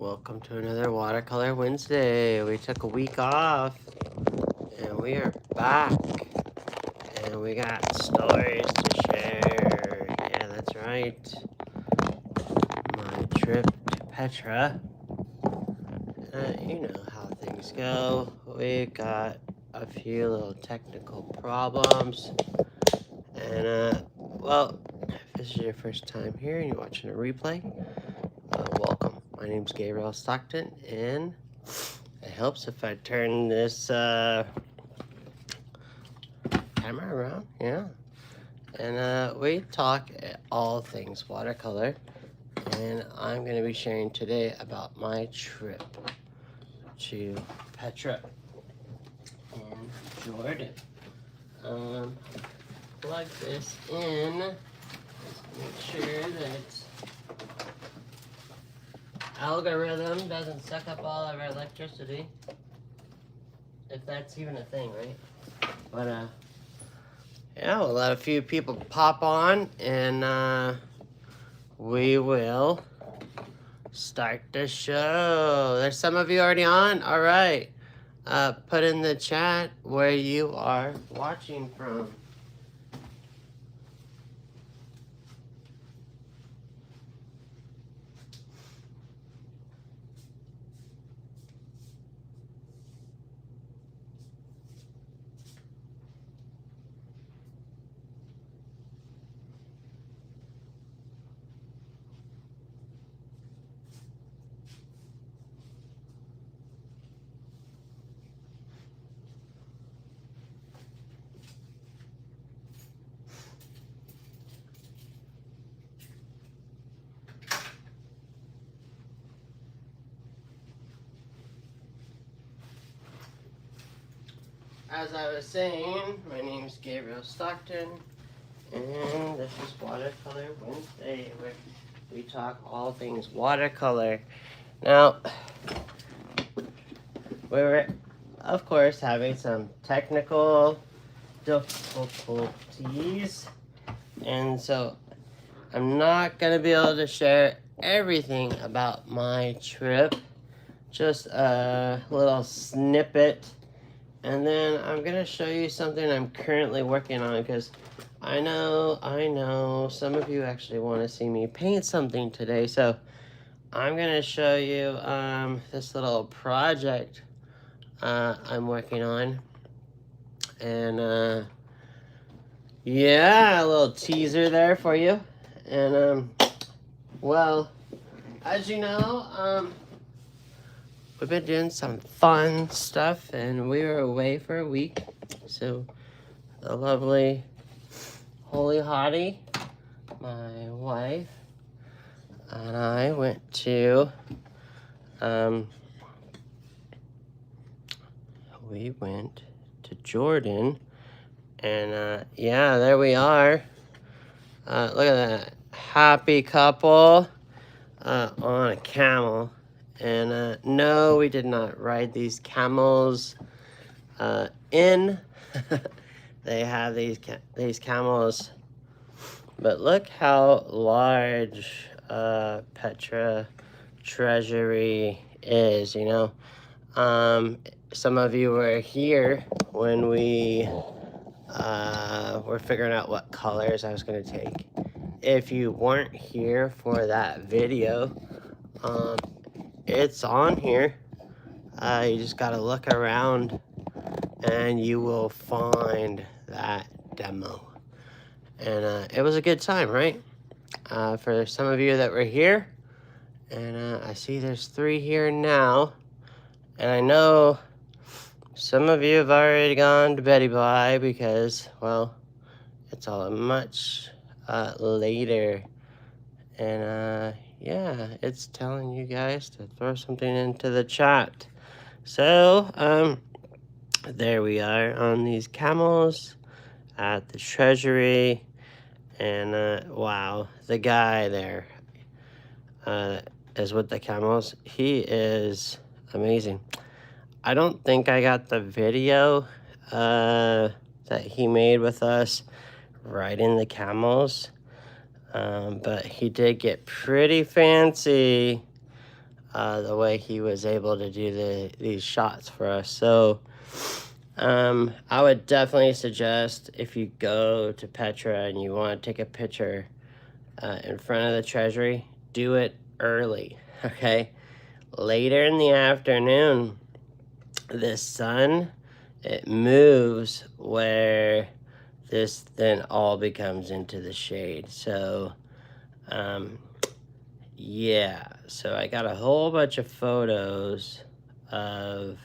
Welcome to another Watercolor Wednesday. We took a week off and we are back and we got stories to share. Yeah, that's right. My trip to Petra. You know how things go. We got a few little technical problems. And, well, if this is your first time here and you're watching a replay, welcome. My name's Gabriel Stockton, and it helps if I turn this camera around, yeah. And we talk all things watercolor, and I'm going to be sharing today about my trip to Petra and Jordan. Plug this in, make sure that algorithm doesn't suck up all of our electricity, if that's even a thing, right? But yeah, we'll let a few people pop on and we will start the show. There's some of you already on. All right, put in the chat where you are watching from. As I was saying, my name's Gabriel Stockton, and this is Watercolor Wednesday, where we talk all things watercolor. Now, we were, of course, having some technical difficulties, and so I'm not going to be able to share everything about my trip, just a little snippet. And then I'm going to show you something I'm currently working on, because I know some of you actually want to see me paint something today. So I'm going to show you this little project I'm working on. And yeah, a little teaser there for you. And well, as you know, we've been doing some fun stuff, and we were away for a week. So the lovely Holy Hottie, my wife, and I went to Jordan, and yeah, there we are. Look at that happy couple on a camel. And no, we did not ride these camels in. They have these camels, but look how large Petra Treasury is, you know. Some of you were here when we were figuring out what colors I was going to take. If you weren't here for that video, it's on here. You just got to look around and you will find that demo. And it was a good time, right? For some of you that were here, and I see there's 3 here now, and I know some of you have already gone to Betty Bye because, well, it's all much later. And yeah, it's telling you guys to throw something into the chat. So there we are on these camels at the treasury. And wow, the guy there is with the camels. He is amazing. I don't think I got the video that he made with us riding the camels. But he did get pretty fancy the way he was able to do these shots for us. So I would definitely suggest, if you go to Petra and you want to take a picture in front of the treasury, do it early, okay? Later in the afternoon, the sun, it moves where this then all becomes into the shade. So yeah, so I got a whole bunch of photos of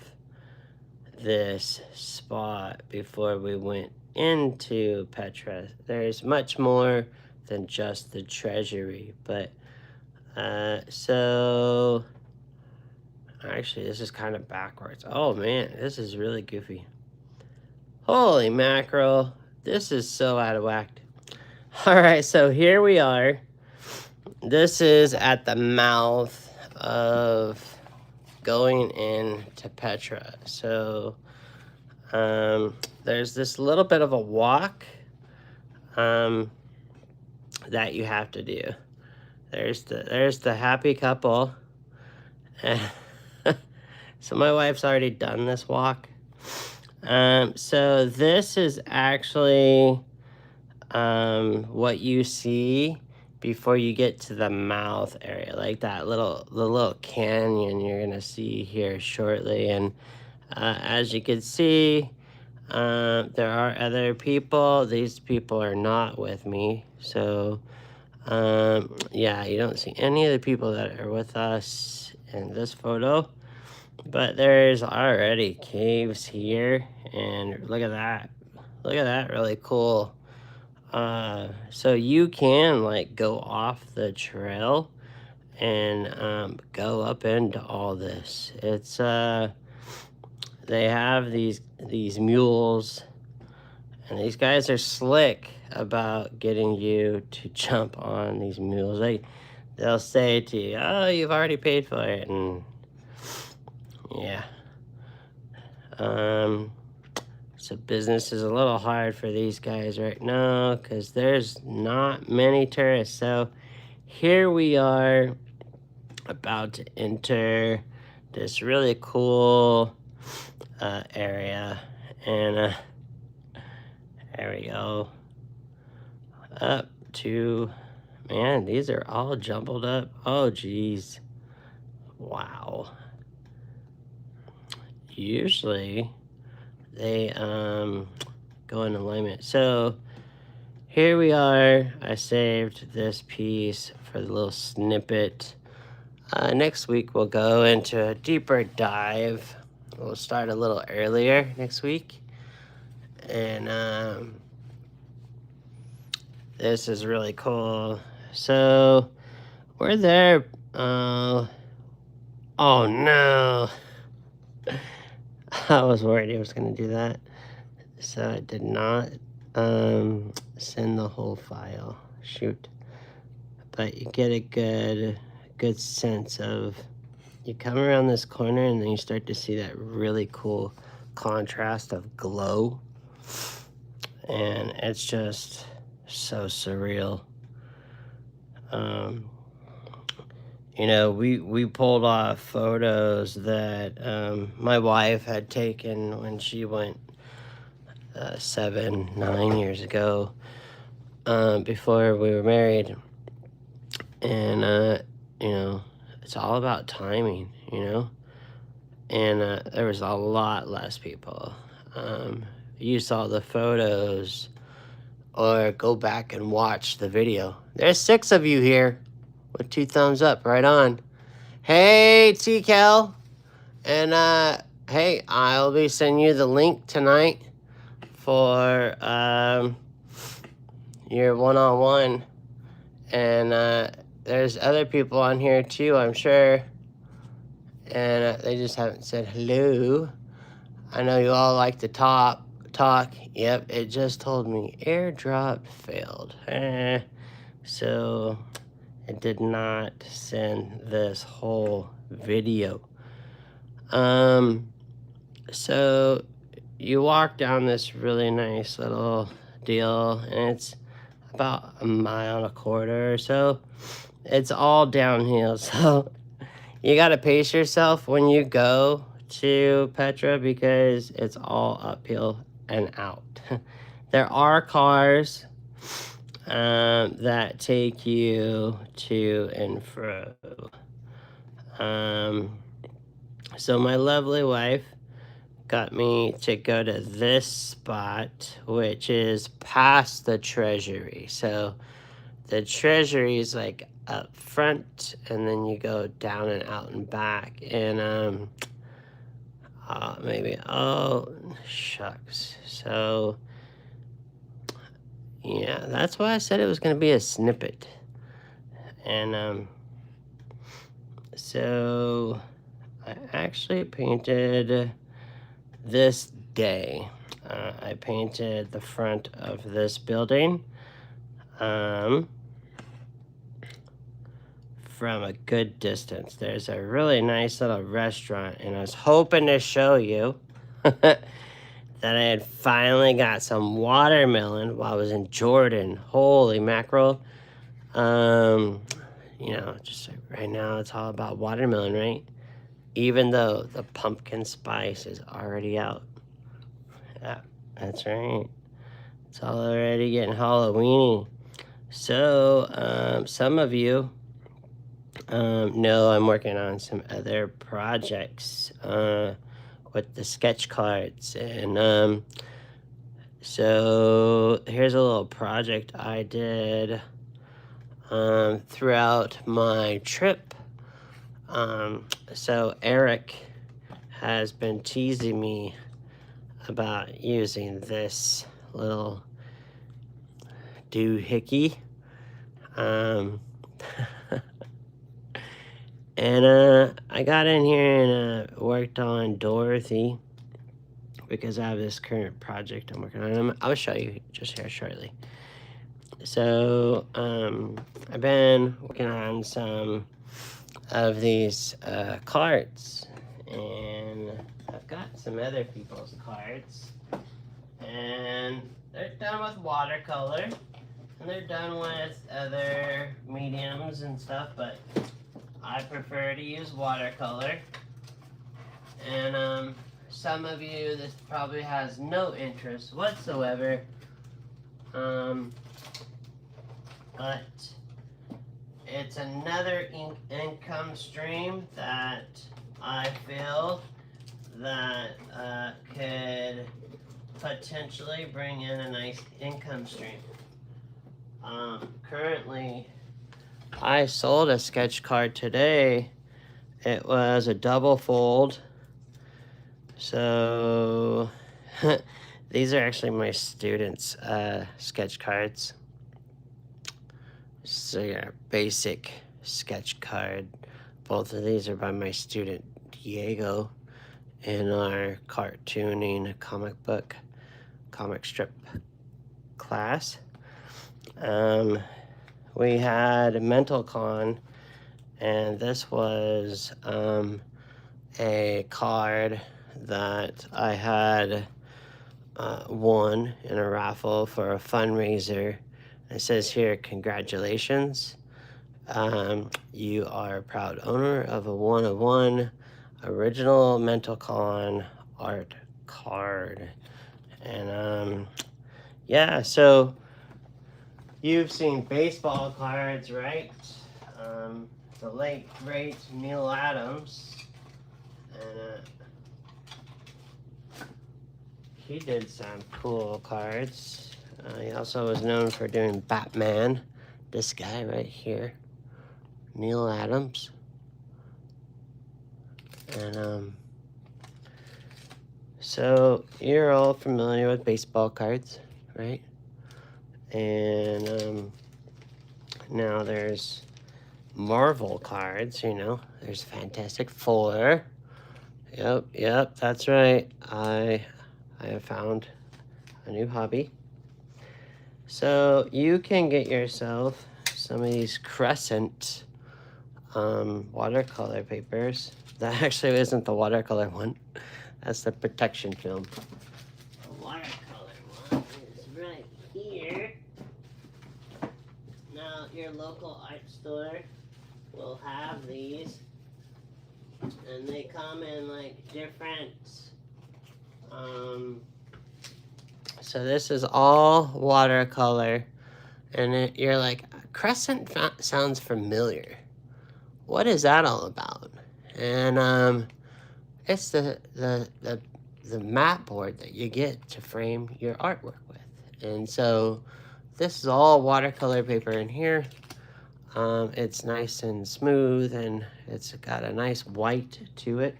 this spot before we went into Petra. There's much more than just the treasury, but so actually this is kind of backwards. Oh man, this is really goofy. Holy mackerel, this is so out of whack. All right, so here we are. This is at the mouth of going into Petra. So there's this little bit of a walk that you have to do. There's the happy couple. So my wife's already done this walk. So this is actually what you see before you get to the mouth area, like the little canyon you're gonna see here shortly. And as you can see, there are other people. These people are not with me, so yeah, you don't see any of the people that are with us in this photo, but there's already caves here. And look at that, really cool. So you can like go off the trail and go up into all this. It's they have these mules, and these guys are slick about getting you to jump on these mules. They'll say to you, "Oh, you've already paid for it," and yeah. So business is a little hard for these guys right now because there's not many tourists. So here we are about to enter this really cool area, and there we go. Up to, man, these are all jumbled up. Oh geez, wow. Usually they go in alignment. So here we are. I saved this piece for the little snippet. Next week we'll go into a deeper dive. We'll start a little earlier next week, and this is really cool. So we're there. Oh no. I was worried he was going to do that, so I did not send the whole file. Shoot. But you get a good sense of, you come around this corner and then you start to see that really cool contrast of glow, and it's just so surreal. You know, we pulled off photos that my wife had taken when she went 7-9 years ago, before we were married. And you know, it's all about timing, you know. And there was a lot less people. You saw the photos, or go back and watch the video. There's 6 of you here with 2 thumbs up. Right on. Hey, TCal. And hey, I'll be sending you the link tonight for your one-on-one. And there's other people on here too, I'm sure. And they just haven't said hello. I know you all like to talk. Yep, it just told me airdrop failed. So it did not send this whole video. So you walk down this really nice little deal, and it's about 1.25 miles or so. It's all downhill, so you gotta pace yourself when you go to Petra because it's all uphill and out. There are cars that take you to and fro. So my lovely wife got me to go to this spot, which is past the treasury. So the treasury is like up front, and then you go down and out and back. And maybe, oh shucks. So yeah, that's why I said it was going to be a snippet. And so I actually painted this day. I painted the front of this building from a good distance. There's a really nice little restaurant, and I was hoping to show you that I had finally got some watermelon while I was in Jordan. Holy mackerel. You know, just like right now it's all about watermelon, right? Even though the pumpkin spice is already out. Yeah, that's right. It's already getting Halloweeny. So, some of you know I'm working on some other projects with the sketch cards. And so here's a little project I did throughout my trip. So Eric has been teasing me about using this little doohickey. And I got in here and worked on Dorothy because I have this current project I'm working on. I'll show you just here shortly. So I've been working on some of these cards, and I've got some other people's cards, and they're done with watercolor, and they're done with other mediums and stuff, but I prefer to use watercolor. And some of you, this probably has no interest whatsoever, but it's another income stream that I feel that could potentially bring in a nice income stream. Currently, I sold a sketch card today. It was a double fold. So these are actually my students' sketch cards. So yeah, basic sketch card. Both of these are by my student Diego in our cartooning comic strip class. We had a mental con, and this was a card that I had won in a raffle for a fundraiser. It says here, congratulations. You are a proud owner of a 1-of-1 original mental con art card. And yeah, so you've seen baseball cards, right? The late great Neil Adams, and he did some cool cards. He also was known for doing Batman. This guy right here, Neil Adams. And so you're all familiar with baseball cards, right? And now there's Marvel cards, you know. There's Fantastic Four. Yep, that's right. I have found a new hobby. So you can get yourself some of these Crescent watercolor papers. That actually isn't the watercolor one. That's the protection film. The watercolor one is right here. Now, your local art store will have these. And they come in like different, so this is all watercolor. And you're like, crescent sounds familiar. What is that all about? And it's the mat board that you get to frame your artwork with. And so this is all watercolor paper in here. It's nice and smooth, and it's got a nice white to it.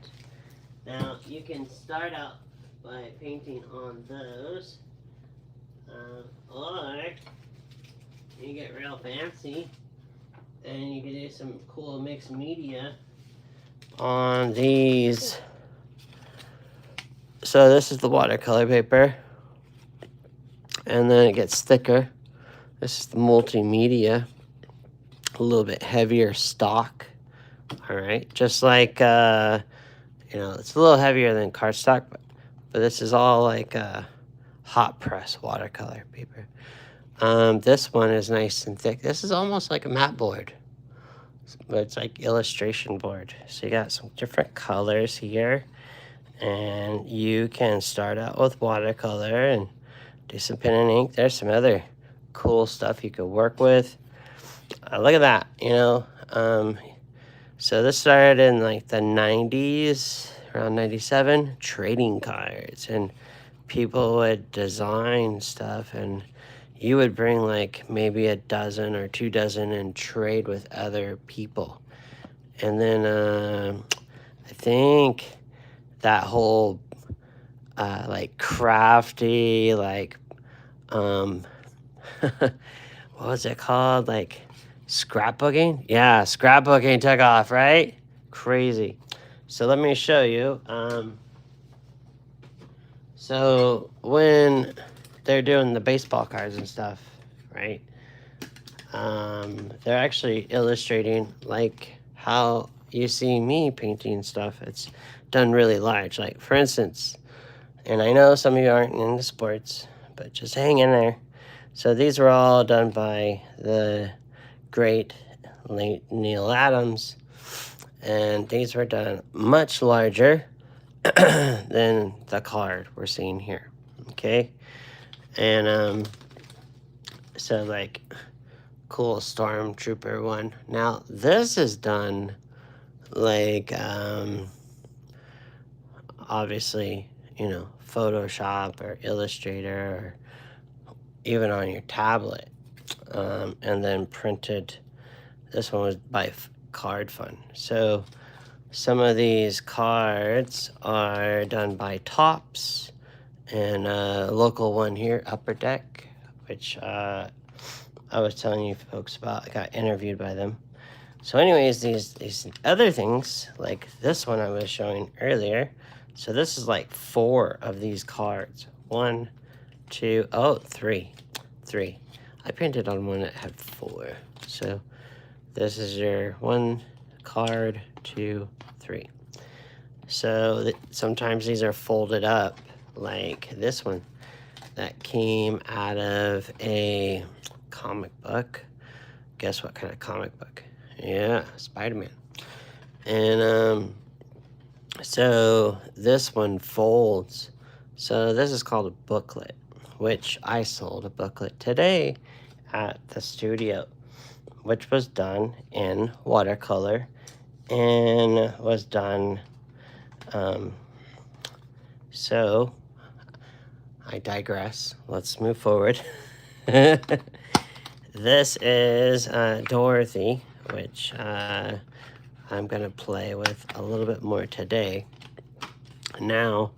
Now you can start out by painting on those, or you get real fancy and you can do some cool mixed media on these. So this is the watercolor paper, and then it gets thicker. This is the multimedia, a little bit heavier stock. All right, just like it's a little heavier than cardstock, but this is all like hot press watercolor paper. This one is nice and thick. This is almost like a mat board, but it's like illustration board. So you got some different colors here, and you can start out with watercolor and do some pen and ink. There's some other cool stuff you could work with. Look at that, so this started in like the 90s, around 97, trading cards, and people would design stuff, and you would bring like maybe a dozen or 2 dozen and trade with other people. And then I think that whole like crafty, like what was it called, like scrapbooking? Yeah, scrapbooking took off, right? Crazy. So let me show you. So when they're doing the baseball cards and stuff, right? They're actually illustrating like how you see me painting stuff. It's done really large. Like for instance, and I know some of you aren't into sports, but just hang in there. So these were all done by the great late Neil Adams, and these were done much larger than the card we're seeing here. Okay, and so like cool stormtrooper one. Now this is done like obviously Photoshop or Illustrator, or even on your tablet, and then printed. This one was by Card Fund. So some of these cards are done by Tops, and a local one here, Upper Deck, which I was telling you folks about. I got interviewed by them. So anyways, these other things, like this one I was showing earlier. So this is like 4 of these cards. 1, 2, oh, 3. I printed on one that had 4. So this is your 1 card, 2, 3. So sometimes these are folded up, like this one that came out of a comic book. Guess what kind of comic book? Yeah, Spider-Man. And so this one folds. So this is called a booklet, which I sold a booklet today at the studio, which was done in watercolor and was done. So I digress. Let's move forward. This is Dorothy, which I'm going to play with a little bit more today. Now,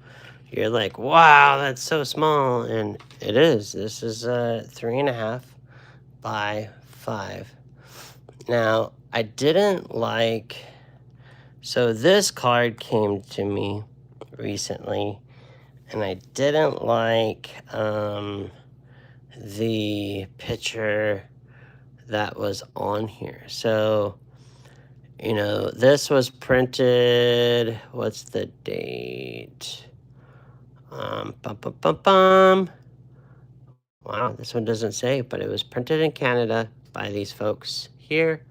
you're like, wow, that's so small. And it is. This is 3.5 by 5. Now, I didn't like... So this card came to me recently, and I didn't like the picture that was on here. So, this was printed, what's the date? Wow, this one doesn't say, but it was printed in Canada by these folks here.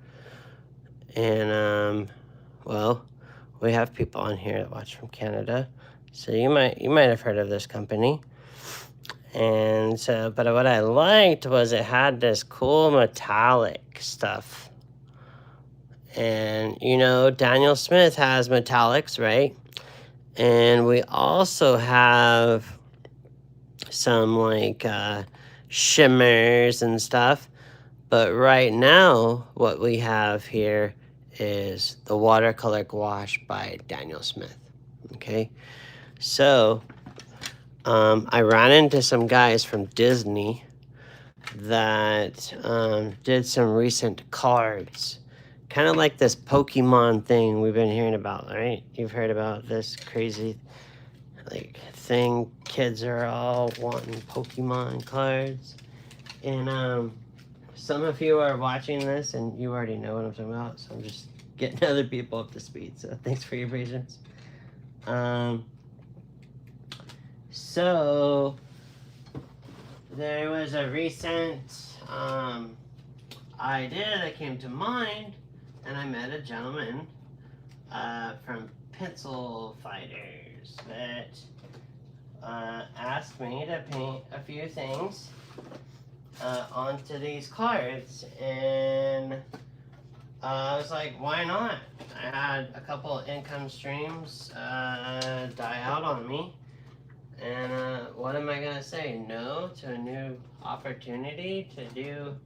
And, well, we have people on here that watch from Canada, so you might have heard of this company. And so, but what I liked was it had this cool metallic stuff. And you know, Daniel Smith has metallics, right? And we also have some like shimmers and stuff. But right now, what we have here is the Watercolor Gouache by Daniel Smith. Okay, so I ran into some guys from Disney that did some recent cards. Kind of like this Pokemon thing we've been hearing about, right? You've heard about this crazy like thing. Kids are all wanting Pokemon cards. And some of you are watching this and you already know what I'm talking about, so I'm just getting other people up to speed. So thanks for your patience. So there was a recent idea that came to mind, and I met a gentleman from Pencil Fighters that asked me to paint a few things onto these cards, and I was like, why not? I had a couple income streams die out on me, and what am I gonna say? No to a new opportunity to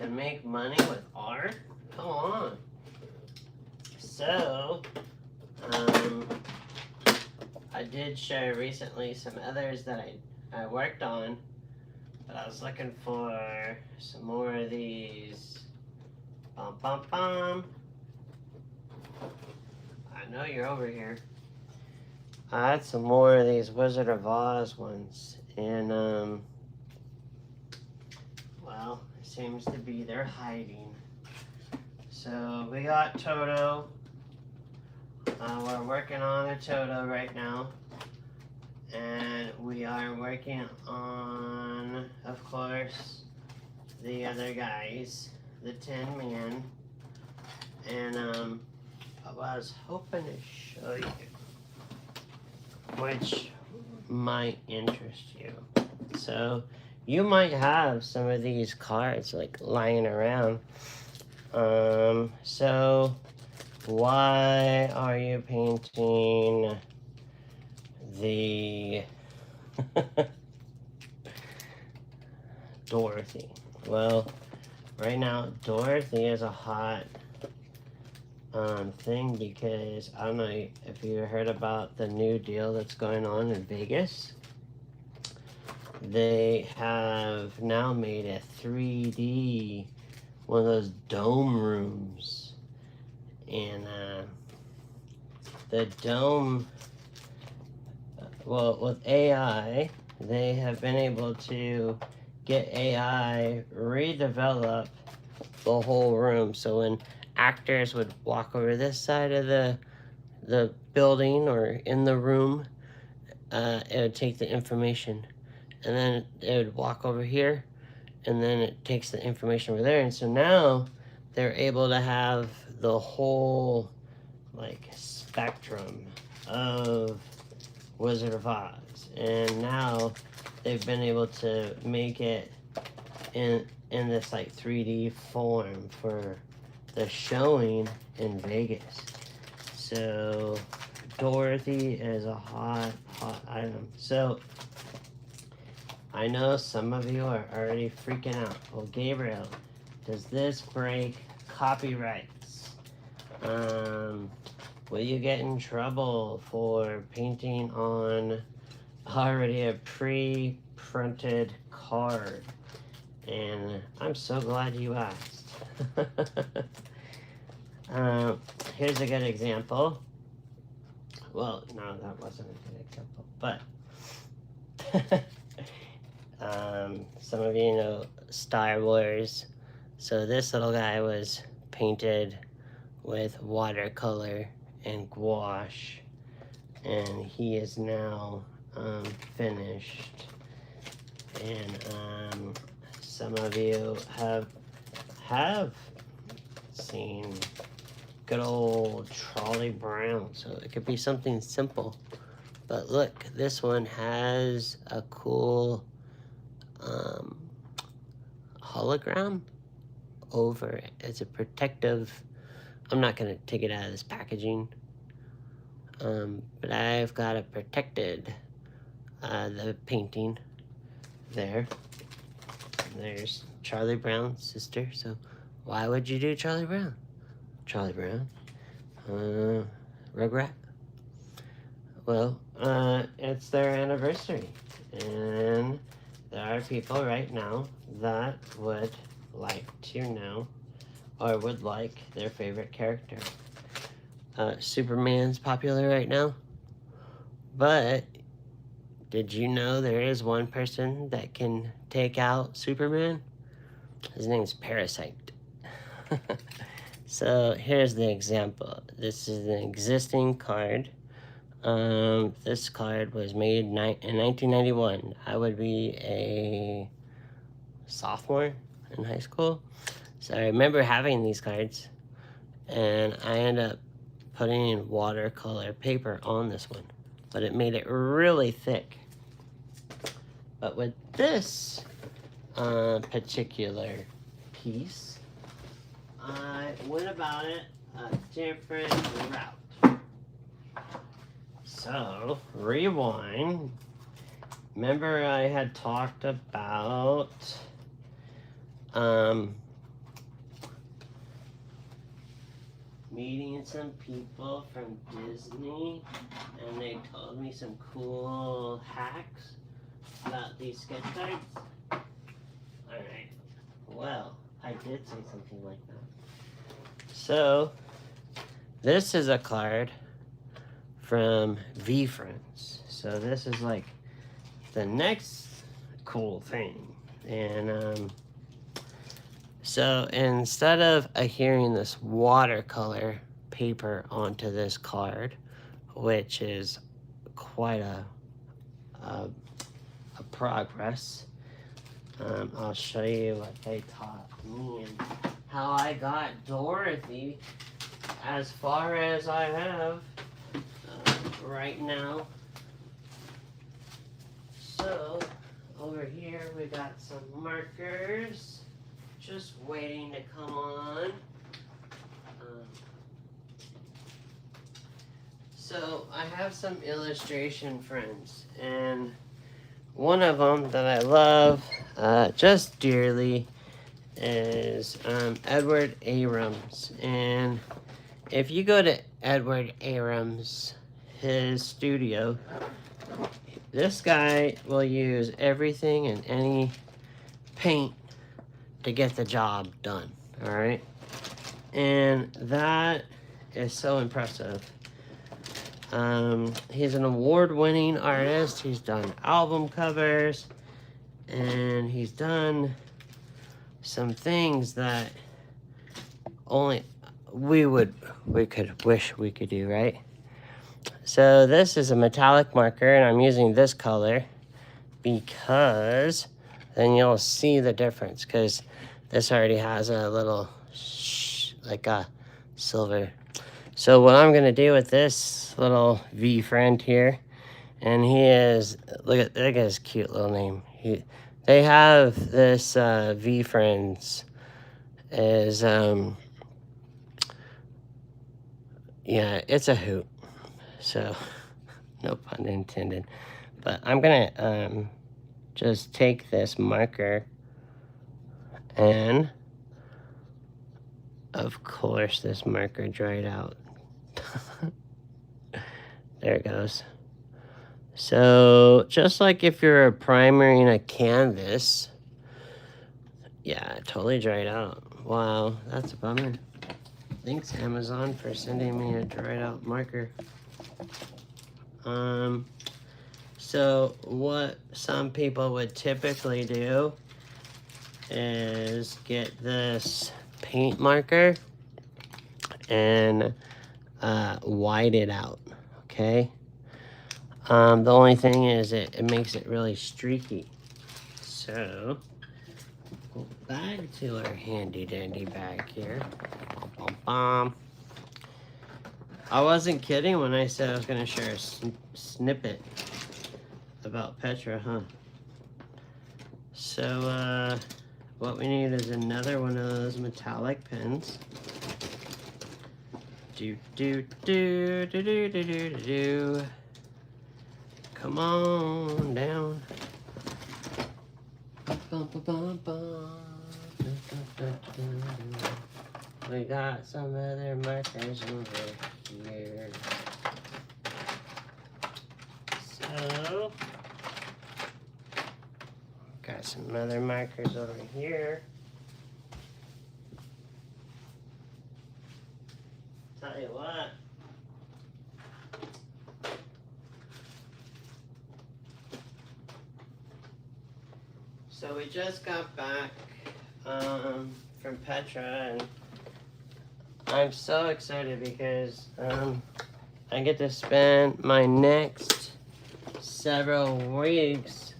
make money with art? Come on. So, I did share recently some others that I worked on, but I was looking for some more of these. Bum, bum, bum. I know you're over here. I had some more of these Wizard of Oz ones, and well, it seems to be they're hiding. So we got Toto. We're working on a Toto right now, and we are working on, of course, the other guys, the Tin Man, and I was hoping to show you, which might interest you. So you might have some of these cards like lying around. So why are you painting the Dorothy? Well, right now Dorothy is a hot thing because I don't know if you heard about the new deal that's going on in Vegas. They have now made a 3D, one of those dome rooms, and the dome, well, with AI, they have been able to get AI redevelop the whole room. So when actors would walk over this side of the building or in the room, it would take the information, and then it would walk over here, and then it takes the information over there. And so now they're able to have the whole like spectrum of Wizard of Oz, and now they've been able to make it in this like 3D form for the showing in Vegas. So Dorothy is a hot item. So I know some of you are already freaking out. Well, Gabriel, does this break copyrights? Will you get in trouble for painting on already a pre-printed card? And I'm so glad you asked. Here's a good example. Well, no, that wasn't a good example, but some of you know Star Wars. So this little guy was painted with watercolor and gouache, and he is now finished. And some of you have seen good old Trolley Charlie Brown. So it could be something simple. But look, this one has a cool hologram over it. It's a protective. I'm not going to take it out of this packaging. But I've got it protected. The painting there. There's Charlie Brown's sister. So why would you do Charlie Brown? Charlie Brown. Rugrat. Well, it's their anniversary. And there are people right now that would like to know or would like their favorite character. Superman's popular right now. But did you know there is one person that can take out Superman? His name's Parasite. So here's the example. This is an existing card. This card was made in 1991. I would be a sophomore in high school. So I remember having these cards, and I ended up putting in watercolor paper on this one, but it made it really thick. But with this particular piece, I went about it a different route. So, rewind. Remember I had talked about meeting some people from Disney, and they told me some cool hacks about these sketch cards. Alright, well, I did say something like that. So, this is a card from VFriends. So this is like the next cool thing. And so instead of adhering this watercolor paper onto this card, which is quite a progress, I'll show you what they taught me and how I got Dorothy as far as I have right now. So over here we got some markers just waiting to come on. So I have some illustration friends, and one of them that I love just dearly is Edward Abrams. And if you go to Edward Abrams, his studio, this guy will use everything and any paint to get the job done, all right? And that is so impressive. He's an award-winning artist. He's done album covers, and he's done some things that only we could wish we could do, right? So this is a metallic marker, and I'm using this color because then you'll see the difference, because this already has a little like a silver. So what I'm gonna do with this little V friend here, and he is, look at his cute little name. They have this V friends is yeah, it's a hoot. So no pun intended. But I'm gonna just take this marker, and of course this marker dried out. There it goes. So just like if you're priming a canvas, yeah, it totally dried out. Wow, that's a bummer. Thanks Amazon for sending me a dried out marker. So what some people would typically do is get this paint marker and white it out, okay? The only thing is it makes it really streaky. So go back to our handy dandy bag here. Bum, bum, bum. I wasn't kidding when I said I was gonna share a snippet about Petra, huh? So, what we need is another one of those metallic pens. Do do do do do do do do do. Come on down. Bum, bum, bum, bum. We got some other markers over here. So, got some other markers over here. Tell you what. So we just got back from Petra, and I'm so excited because I get to spend my next several weeks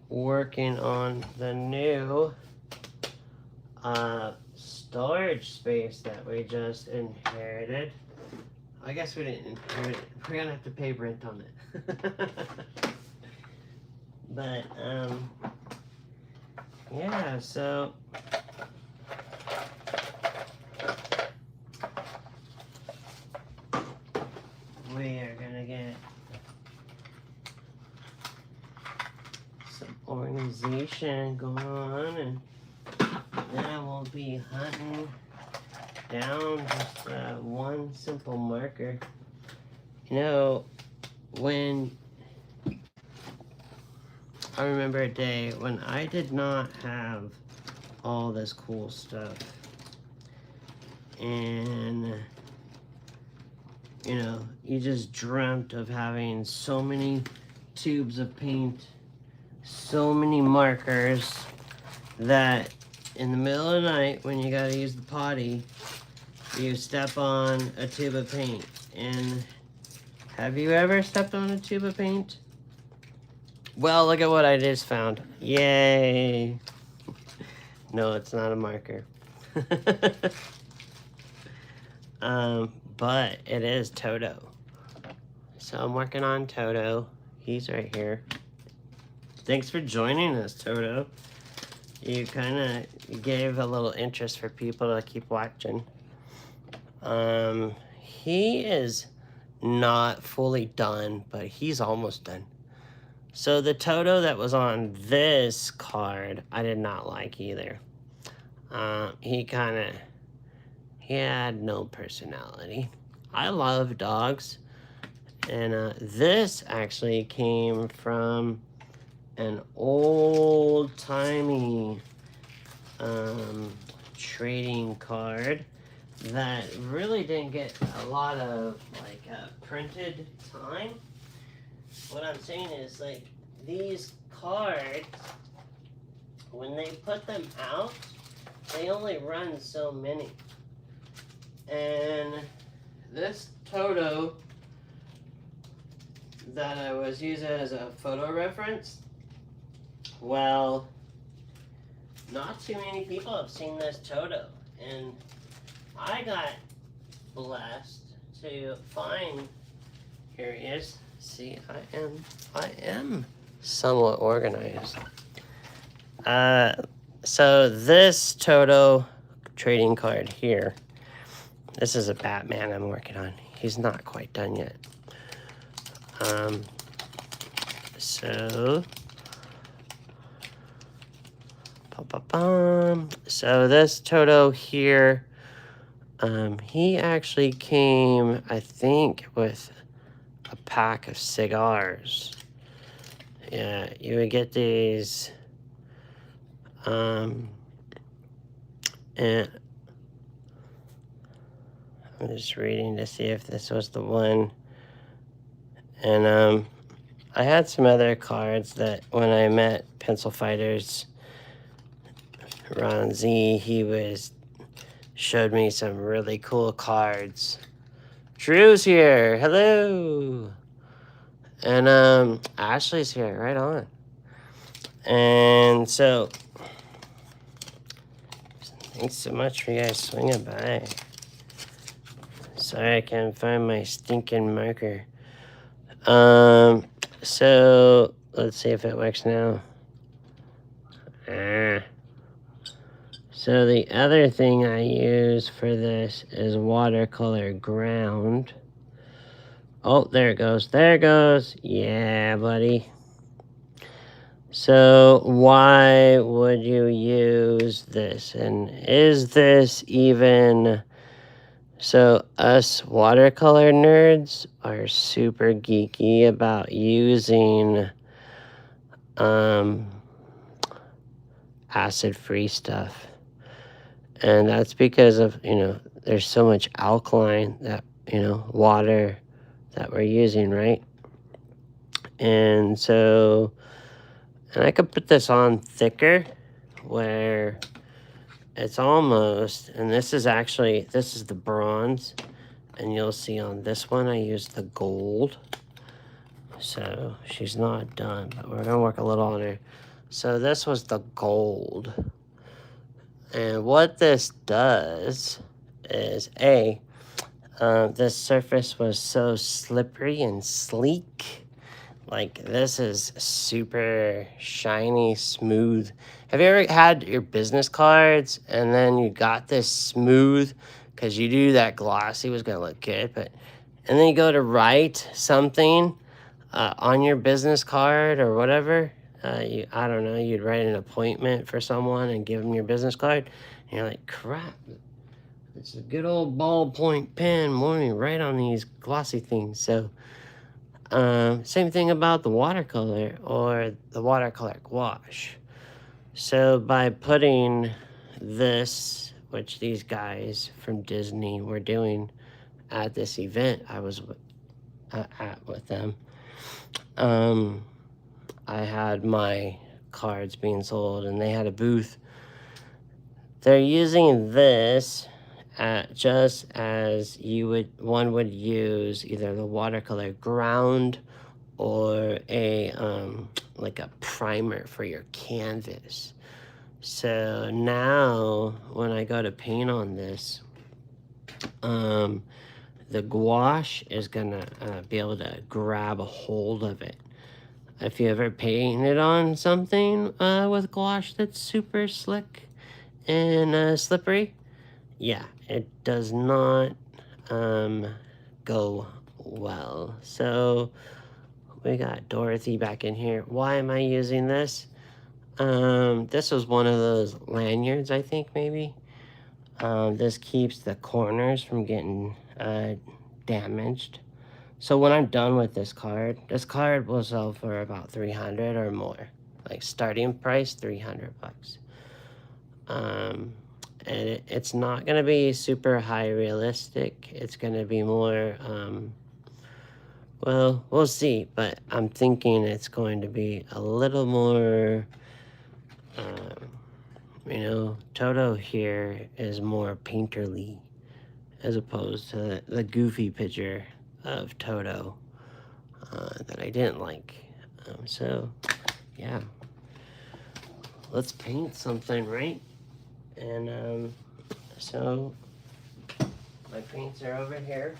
working on the new storage space that we just inherited. I guess we didn't inherit it. We're gonna have to pay rent on it. But yeah, so we are gonna get some organization going on, and then I will be hunting down just one simple marker. You know, when I remember a day when I did not have all this cool stuff, and you know, you just dreamt of having so many tubes of paint, so many markers, that in the middle of the night when you gotta use the potty, you step on a tube of paint. And have you ever stepped on a tube of paint? Well, look at what I just found. Yay! No, it's not a marker. But it is Toto. So I'm working on Toto. He's right here. Thanks for joining us, Toto. You kind of gave a little interest for people to keep watching. He is not fully done, but he's almost done. So the Toto that was on this card, I did not like either. He had no personality. I love dogs. And this actually came from an old-timey trading card that really didn't get a lot of like printed time. What I'm saying is, like, these cards, when they put them out, they only run so many. And this Toto that I was using as a photo reference, well, not too many people have seen this Toto, and I got blessed to find, here he is. See, I am somewhat organized. So this Toto trading card here, this is a Batman I'm working on. He's not quite done yet. So this Toto here, he actually came, I think, with a pack of cigars. Yeah, you would get these, and I'm just reading to see if this was the one. And I had some other cards that when I met Pencil Fighters Ron Z, he showed me some really cool cards. Drew's here, hello. And Ashley's here, right on. And so, thanks so much for you guys swinging by. Sorry, I can't find my stinking marker. So let's see if it works now. So the other thing I use for this is watercolor ground. Oh, there it goes. There it goes. Yeah, buddy. So why would you use this? And is this even... So us watercolor nerds are super geeky about using acid-free stuff. And that's because of, there's so much alkaline that, water that we're using, right? And so, and I could put this on thicker where it's almost, and this is the bronze, and you'll see on this one I used the gold. So she's not done, but we're gonna work a little on her. So this was the gold. And what this does is, this surface was so slippery and sleek. Like, this is super shiny, smooth. Have you ever had your business cards and then you got this smooth? Because you do that glossy was going to look good, and then you go to write something on your business card or whatever. I don't know, you'd write an appointment for someone and give them your business card. And you're like, crap, it's a good old ballpoint pen. Morning, write on these glossy things. So, same thing about the watercolor or the watercolor gouache. So by putting this, which these guys from Disney were doing at this event I was at with them, I had my cards being sold and they had a booth. They're using this just as one would use either the watercolor ground or a like a primer for your canvas. So now when I go to paint on this, the gouache is gonna be able to grab a hold of it. If you ever painted on something with gouache that's super slick and slippery, yeah, it does not go well. So we got Dorothy back in here. Why am I using this? This was one of those lanyards, I think, maybe. This keeps the corners from getting damaged. So when I'm done with this card will sell for about 300 or more. Like, starting price, 300 bucks. And it's not going to be super high realistic. It's going to be more, well, we'll see. But I'm thinking it's going to be a little more, Toto here is more painterly as opposed to the goofy picture of Toto that I didn't like. So, yeah. Let's paint something, right? And so my paints are over here.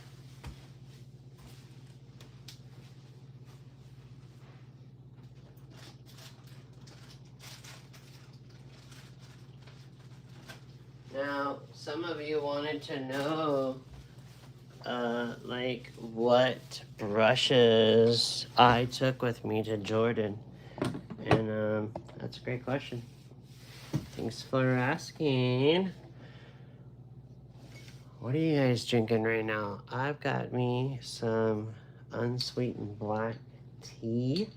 Now, some of you wanted to know like what brushes I took with me to Jordan. And that's a great question. Thanks for asking. What are you guys drinking right now? I've got me some unsweetened black tea.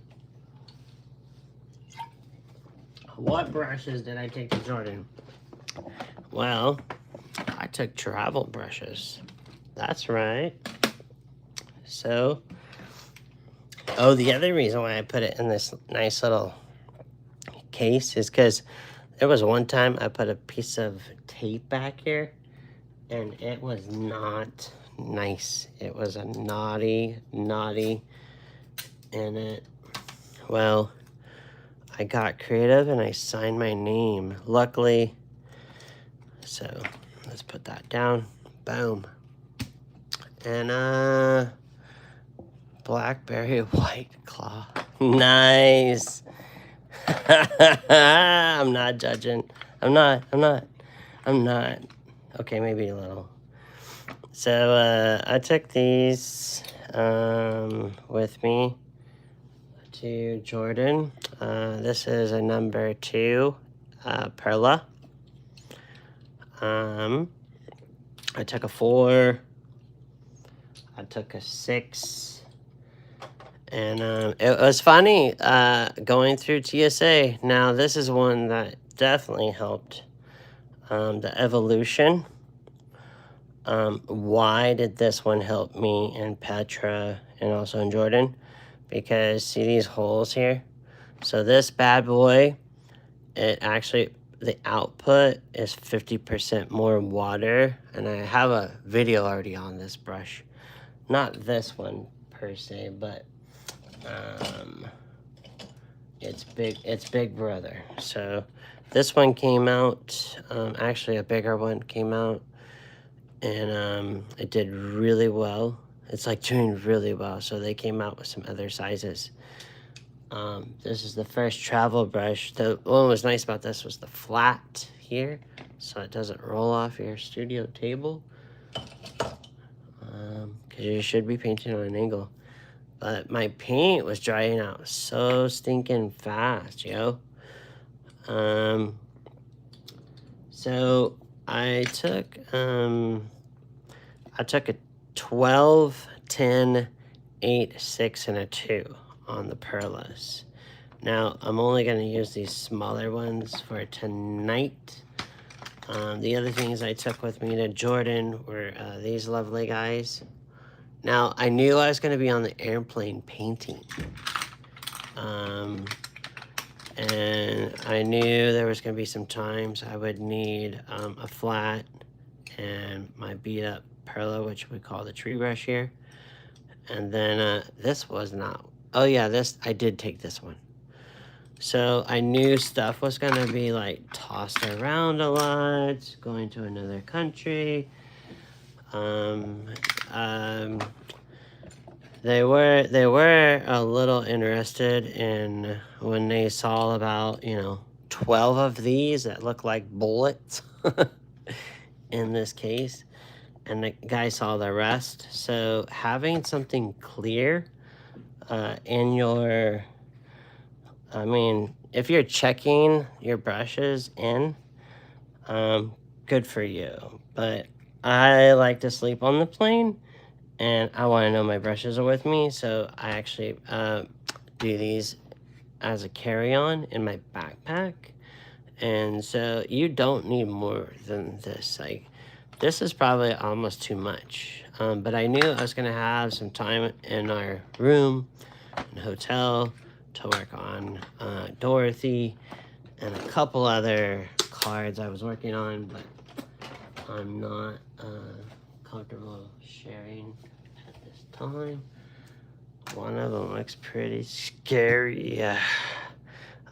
What brushes did I take to Jordan? Well, I took travel brushes. That's right. So, the other reason why I put it in this nice little case is because there was one time I put a piece of tape back here and it was not nice. It was a naughty in it. Well, I got creative and I signed my name. Luckily, so let's put that down. Boom. And blackberry white claw. Nice. I'm not judging. I'm not. Okay, maybe a little. So I took these with me to Jordan. This is a number 2 Perla. I took a 4. I took a 6. And it was funny going through TSA. Now, this is one that definitely helped the evolution. Why did this one help me in Petra and also in Jordan? Because see these holes here? So this bad boy, it actually, the output is 50% more water. And I have a video already on this brush. Not this one per se, but it's big brother. So this one came out, actually a bigger one came out, and it did really well. It's like doing really well. So they came out with some other sizes. This is the first travel brush. The one was nice about this was the flat here, so it doesn't roll off your studio table, because you should be painting on an angle. But my paint was drying out so stinking fast, yo. So I took a 12, 10, 8, 6, and a 2 on the Perlas. Now, I'm only going to use these smaller ones for tonight. The other things I took with me to Jordan were these lovely guys. Now, I knew I was going to be on the airplane painting. And I knew there was going to be some times I would need a flat and my beat up Perla, which we call the tree brush here. And then this was not, oh yeah, I did take this one. So I knew stuff was going to be like tossed around a lot, going to another country. They were a little interested in when they saw about, 12 of these that look like bullets in this case. And the guy saw the rest. So having something clear in your, if you're checking your brushes in, good for you. But I like to sleep on the plane, and I want to know my brushes are with me, so I actually do these as a carry-on in my backpack. And so you don't need more than this. Like, this is probably almost too much. But I knew I was going to have some time in our room and hotel to work on Dorothy and a couple other cards I was working on, but I'm not comfortable sharing at this time. One of them looks pretty scary.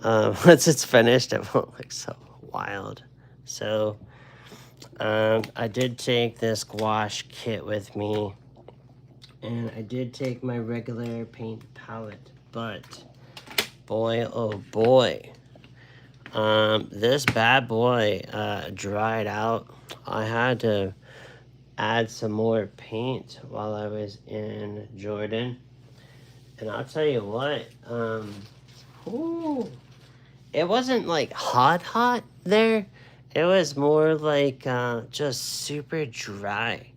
Once it's finished, it won't look so wild. So I did take this gouache kit with me, and I did take my regular paint palette, but boy, oh boy, this bad boy dried out. I had to add some more paint while I was in Jordan, and I'll tell you what, it wasn't like hot there. It was more like just super dry.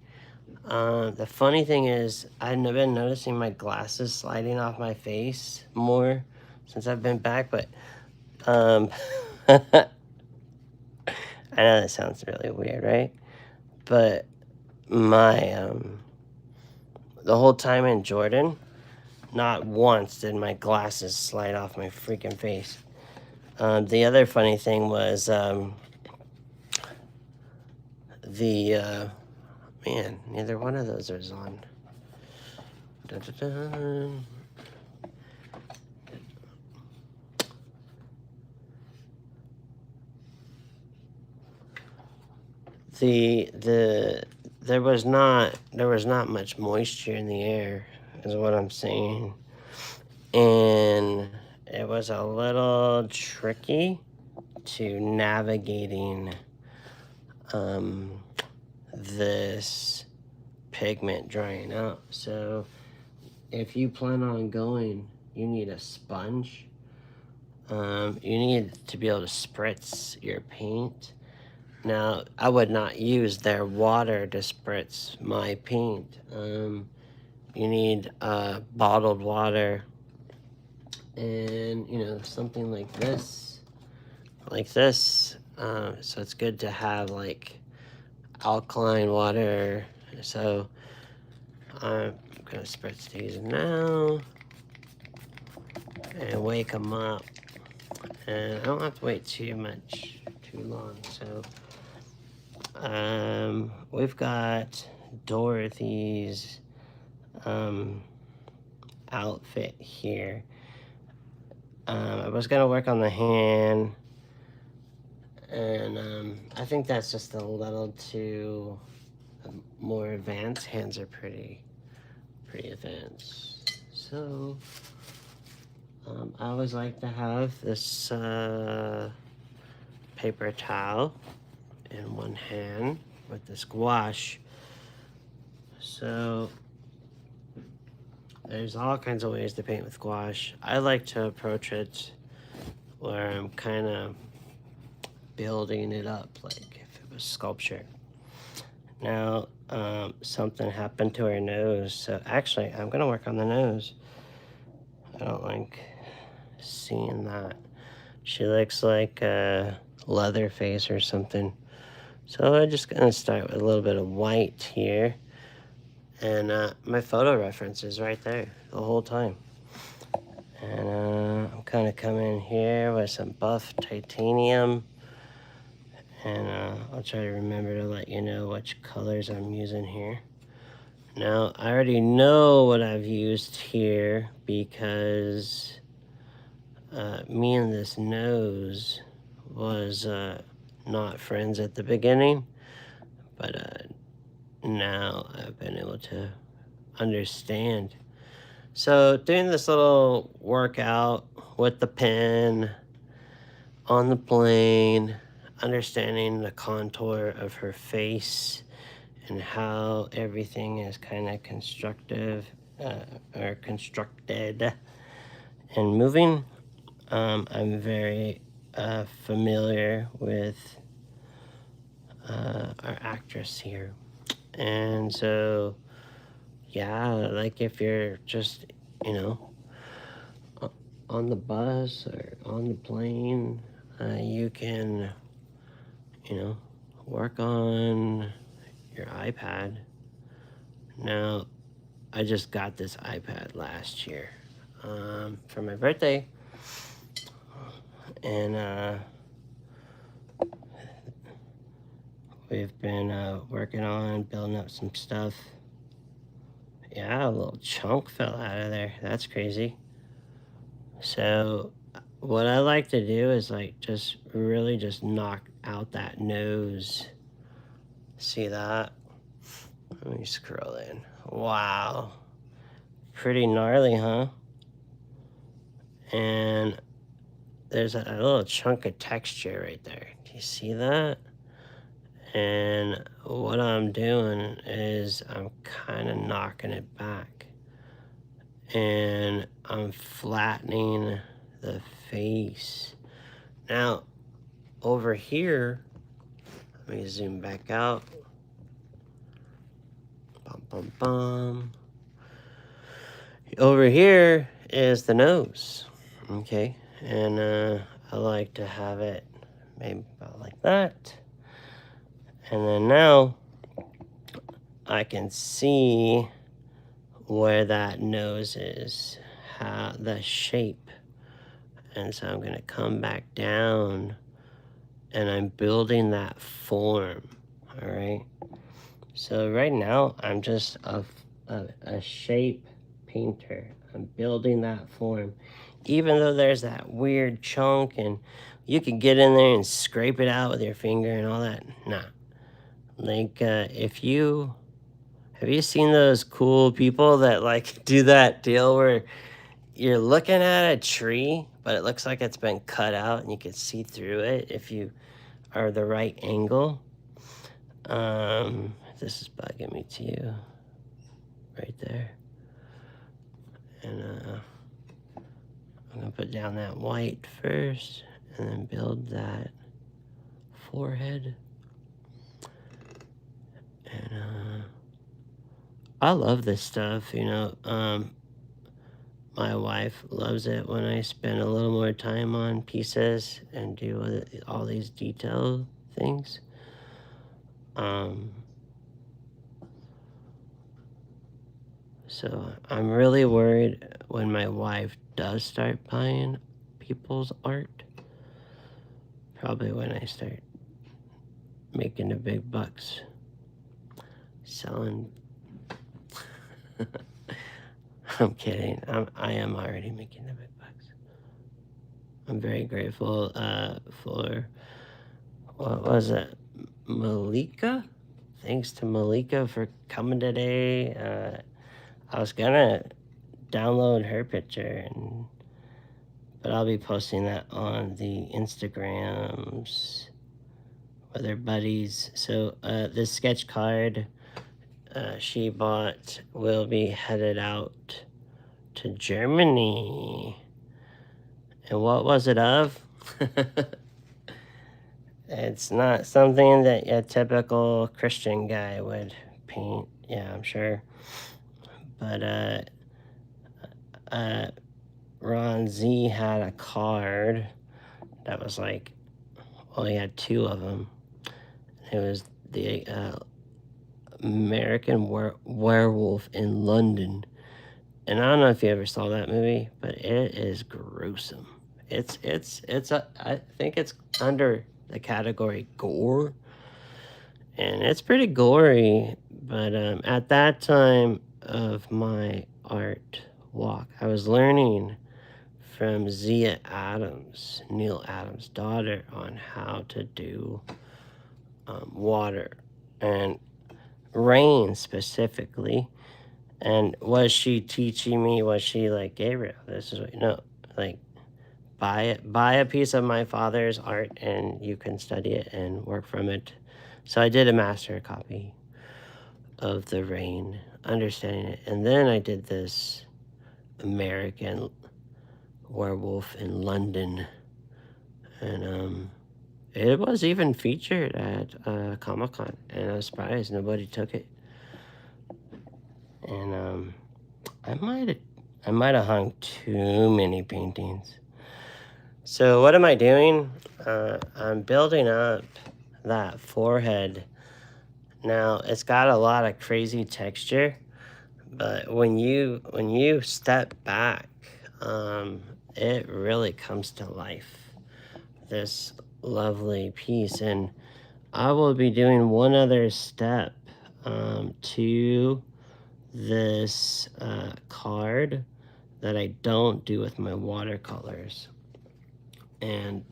The funny thing is, I've been noticing my glasses sliding off my face more since I've been back, but I know that sounds really weird, right? But my the whole time in Jordan, not once did my glasses slide off my freaking face. The other funny thing was man, neither one of those was on. Dun, dun, dun. there was not much moisture in the air, is what I'm saying. And it was a little tricky to navigating this pigment drying out. So if you plan on going, you need a sponge. You need to be able to spritz your paint. Now, I would not use their water to spritz my paint. You need bottled water, and something like this. So it's good to have like alkaline water. So I'm gonna spritz these now and wake them up. And I don't have to wait too long. So we've got Dorothy's outfit here. I was gonna work on the hand, and I think that's just a little too more advanced. Hands are pretty advanced. So I always like to have this paper towel in one hand with this gouache. So there's all kinds of ways to paint with gouache. I like to approach it where I'm kind of building it up like if it was sculpture. Now, something happened to her nose. So actually, I'm gonna work on the nose. I don't like seeing that. She looks like a Leatherface or something. So I'm just gonna start with a little bit of white here. And my photo reference is right there the whole time. And I'm kind of coming in here with some buff titanium. And I'll try to remember to let you know which colors I'm using here. Now, I already know what I've used here because me and this nose was not friends at the beginning. But now I've been able to understand. So doing this little workout with the pen on the plane, understanding the contour of her face and how everything is kind of constructed and moving. I'm very familiar with our actress here. And so, yeah, like if you're just, on the bus or on the plane, you can, work on your iPad. Now, I just got this iPad last year for my birthday. And we've been working on building up some stuff. Yeah, a little chunk fell out of there. That's crazy. So what I like to do is like just really just knock out that nose. See that? Let me scroll in. Wow. Pretty gnarly, huh? And there's a little chunk of texture right there. Do you see that? And what I'm doing is I'm kind of knocking it back. And I'm flattening the face. Now, over here, let me zoom back out. Bum, bum, bum. Over here is the nose, okay? And I like to have it maybe about like that. And then now I can see where that nose is, how the shape. And so I'm gonna come back down and I'm building that form, all right? So right now I'm just a shape painter. I'm building that form. Even though there's that weird chunk and you can get in there and scrape it out with your finger and all that, nah. Like, have you seen those cool people that like do that deal where you're looking at a tree, but it looks like it's been cut out and you can see through it if you are the right angle? This is bugging me too, right there. And I'm gonna put down that white first and then build that forehead. And I love this stuff, you know. My wife loves it when I spend a little more time on pieces and do all these detail things. So I'm really worried when my wife does start buying people's art. Probably when I start making the big bucks selling. I'm kidding. I am already making the big bucks. I'm very grateful for, what was it, Malika? Thanks to Malika for coming today. I was gonna download her picture, but I'll be posting that on the Instagrams with her buddies. So this sketch card she bought will be headed out to Germany. And what was it of? It's not something that a typical Christian guy would paint. Yeah, I'm sure. But Ron Z had a card that was like, well, he had two of them. It was the American Werewolf in London. And I don't know if you ever saw that movie, but it is gruesome. I think it's under the category gore, and it's pretty gory. But at that time of my art walk, I was learning from Zia Adams, Neil Adams' daughter, on how to do water and rain specifically. And was she teaching me? Was she like, Gabriel, this is what you know, like, buy a piece of my father's art and you can study it and work from it. So I did a master copy of the rain, understanding it, and then I did this American Werewolf in London, and it was even featured at Comic-Con, and I was surprised nobody took it. And I might have hung too many paintings. So what am I doing? I'm building up that forehead. Now it's got a lot of crazy texture, but when you step back, it really comes to life. This lovely piece, and I will be doing one other step to this card that I don't do with my watercolors, and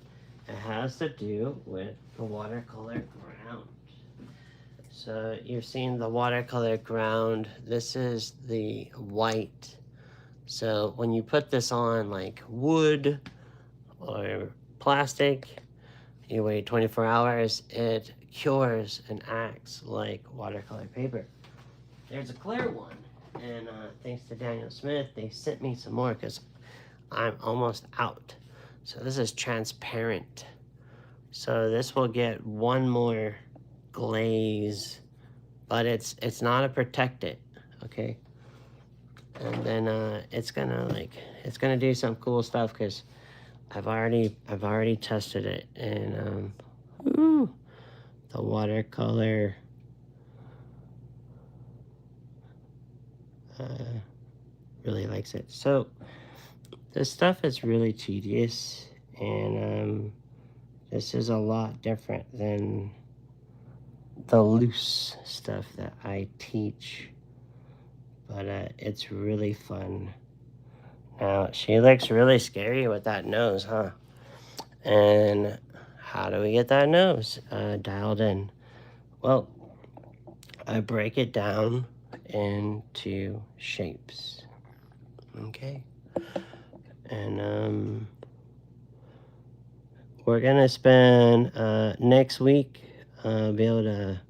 it has to do with the watercolor ground. So you're seeing the watercolor ground. This is the white. So when you put this on like wood or plastic, you wait 24 hours, it cures and acts like watercolor paper. There's a clear one, and thanks to Daniel Smith, they sent me some more because I'm almost out. So this is transparent. So this will get one more glaze, but it's not a protected, okay? And then it's gonna do some cool stuff because I've already tested it, and the watercolor really likes it. So this stuff is really tedious, and this is a lot different than the loose stuff that I teach, but it's really fun. Now she looks really scary with that nose, huh? And how do we get that nose dialed in? Well, I break it down into shapes. Okay. And we're gonna spend next week be able to,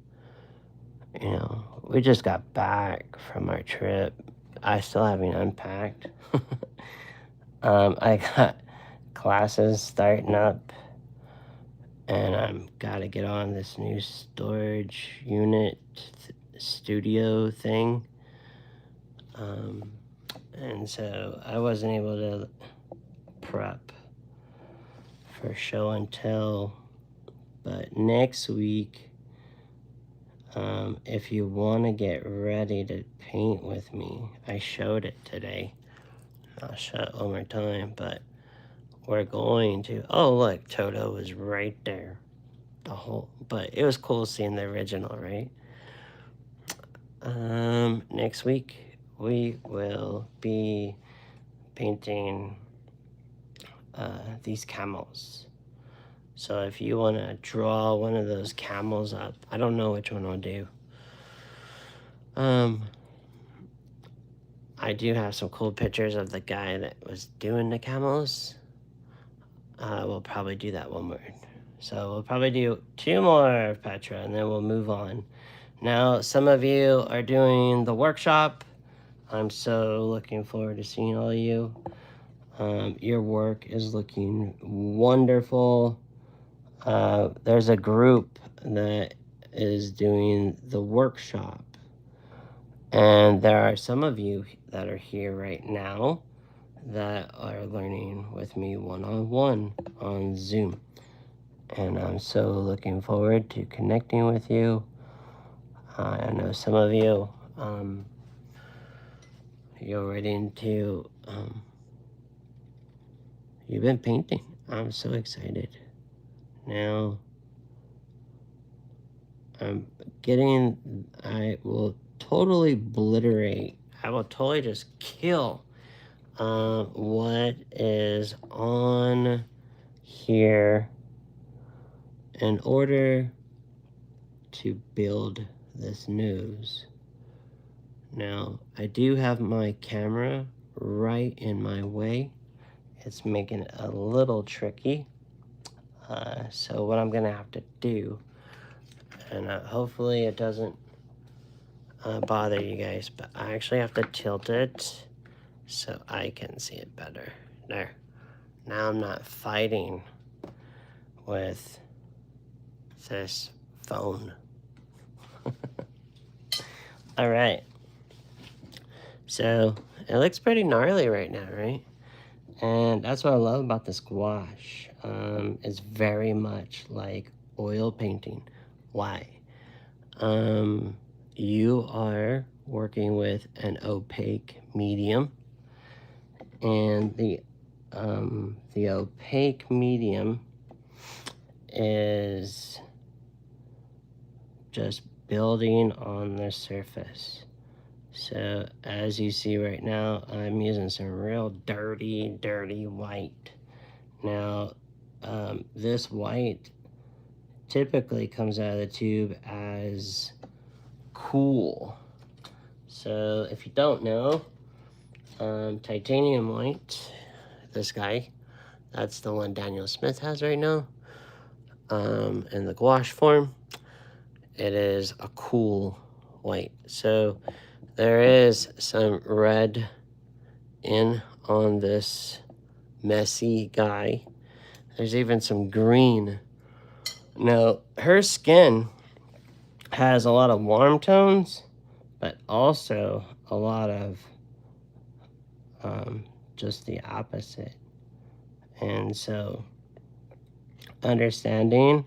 we just got back from our trip. I still haven't unpacked. I got classes starting up, and I'm gotta get on this new storage unit studio thing. And so I wasn't able to prep for show and tell, but next week, if you want to get ready to paint with me, I showed it today. I'll show it one more time, but we're going to, oh look, Toto was right there. But it was cool seeing the original, right? Next week we will be painting these camels. So if you want to draw one of those camels up, I don't know which one I'll do. I do have some cool pictures of the guy that was doing the camels. We'll probably do that one more. So we'll probably do 2 more, Petra, and then we'll move on. Now, some of you are doing the workshop. I'm so looking forward to seeing all of you. Your work is looking wonderful. There's a group that is doing the workshop. And there are some of you that are here right now that are learning with me one-on-one on Zoom. And I'm so looking forward to connecting with you. I know some of you, you're ready into, you've been painting. I'm so excited. Now, I will totally obliterate. I will totally just kill what is on here in order to build this nose. Now, I do have my camera right in my way. It's making it a little tricky. So what I'm gonna have to do, and hopefully it doesn't bother you guys, but I actually have to tilt it so I can see it better. There. Now I'm not fighting with this phone. All right. So it looks pretty gnarly right now, right? And that's what I love about this gouache. It's very much like oil painting. Why? You are working with an opaque medium, and the opaque medium is just building on the surface. So as you see right now, I'm using some real dirty white. Now, this white typically comes out of the tube as cool. So if you don't know, titanium white, this guy, that's the one Daniel Smith has right now, in the gouache form. It is a cool white. So there is some red in on this messy guy. There's even some green. Now, her skin has a lot of warm tones, but also a lot of just the opposite. And so understanding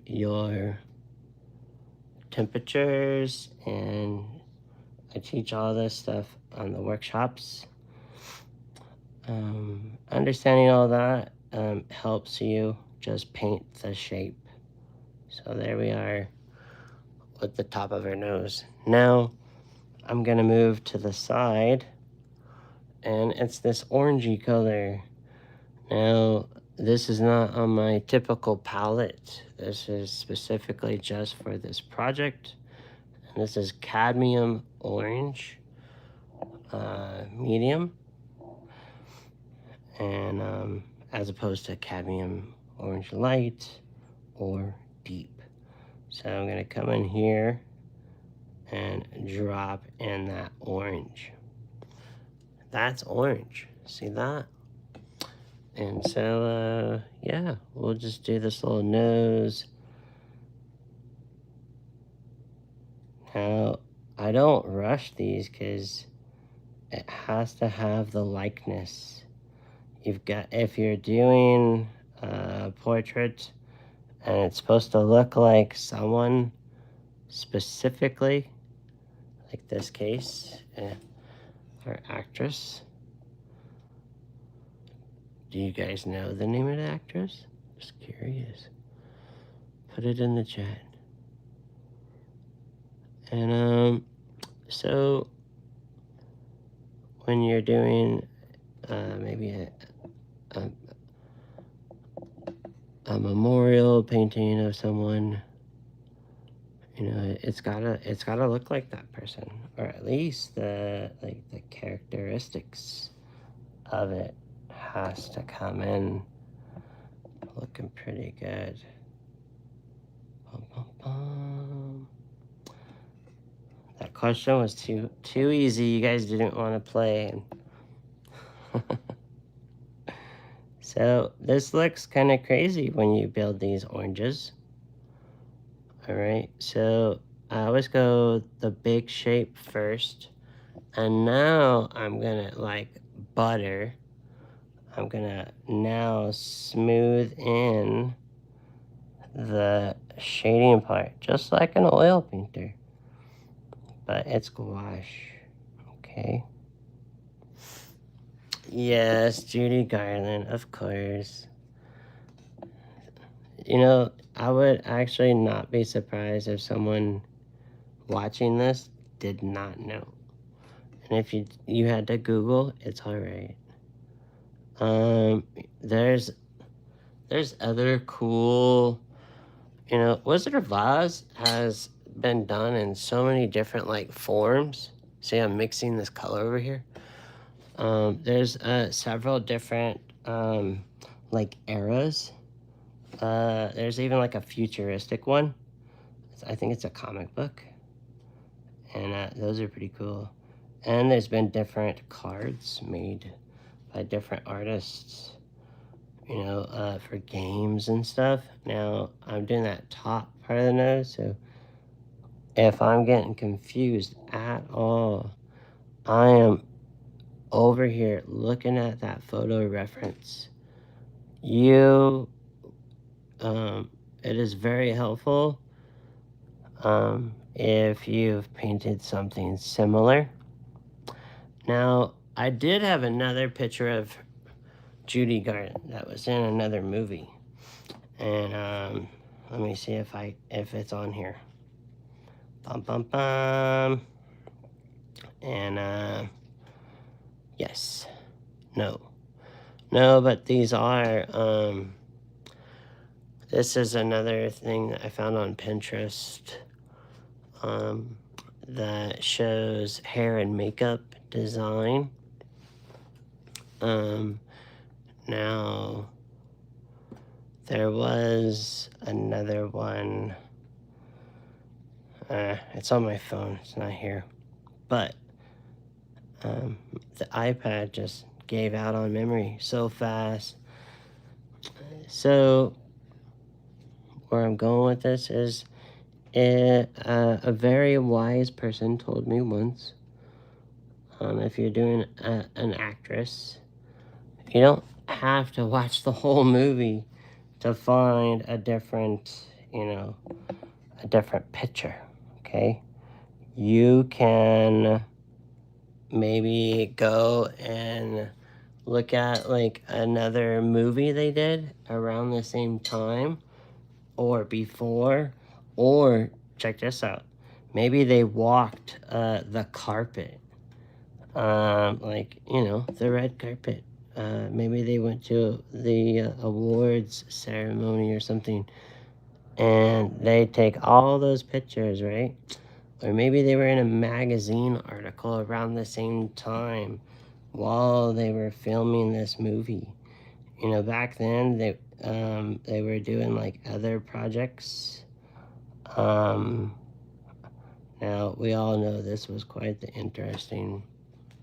your temperatures, and I teach all this stuff on the workshops. Understanding all that helps you just paint the shape. So there we are with the top of her nose. Now I'm gonna move to the side, and it's this orangey color. Now this is not on my typical palette. This is specifically just for this project. This is cadmium orange, medium, and as opposed to cadmium orange light or deep. So I'm gonna come in here and drop in that orange. That's orange, see that? And so, yeah, we'll just do this little nose. Now, I don't rush these because it has to have the likeness. You've got, if you're doing a portrait and it's supposed to look like someone specifically, like this case, or actress. Do you guys know the name of the actress? Just curious. Put it in the chat. And so when you're doing maybe a memorial painting of someone, you know, it's gotta look like that person, or at least the characteristics of it has to come in looking pretty good. Bum, bum, bum. That question was too easy. You guys didn't want to play. So this looks kind of crazy when you build these oranges. All right, so I always go the big shape first, and now I'm gonna like butter. I'm gonna now smooth in the shading part, just like an oil painter, but it's gouache. Okay. Yes, Judy Garland, of course. You know, I would actually not be surprised if someone watching this did not know. And if you had to Google, it's all right. There's other cool, you know, Wizard of Oz has been done in so many different like forms. See, I'm mixing this color over here. There's several different like eras. There's even like a futuristic one. I think it's a comic book, and those are pretty cool. And there's been different cards made by different artists, you know, for games and stuff. Now I'm doing that top part of the nose, so if I'm getting confused at all, I am over here looking at that photo reference. It is very helpful if you've painted something similar. Now, I did have another picture of Judy Garland that was in another movie, and let me see if it's on here. Bum bum bum. And yes, no, but these are this is another thing that I found on Pinterest that shows hair and makeup design. Now there was another one. It's on my phone. It's not here, but the iPad just gave out on memory so fast. So where I'm going with this is a very wise person told me once, if you're doing an actress, you don't have to watch the whole movie to find a different, you know, a different picture, okay? You can maybe go and look at like another movie they did around the same time or before, or check this out, maybe they walked the carpet, like, you know, the red carpet. Maybe they went to the awards ceremony or something, and they take all those pictures, right? Or maybe they were in a magazine article around the same time while they were filming this movie. You know, back then they were doing like other projects. Now we all know this was quite the interesting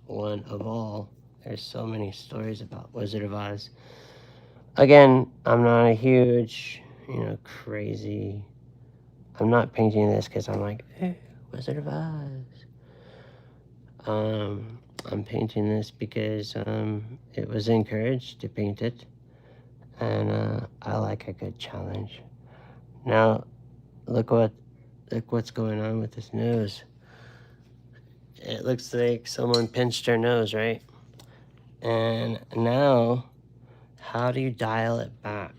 one of all. There's so many stories about Wizard of Oz. Again, I'm not a huge, crazy. I'm not painting this because I'm like, Wizard of Oz. I'm painting this because it was encouraged to paint it, and I like a good challenge. Now, look what's going on with this nose. It looks like someone pinched their nose, right? And now, how do you dial it back?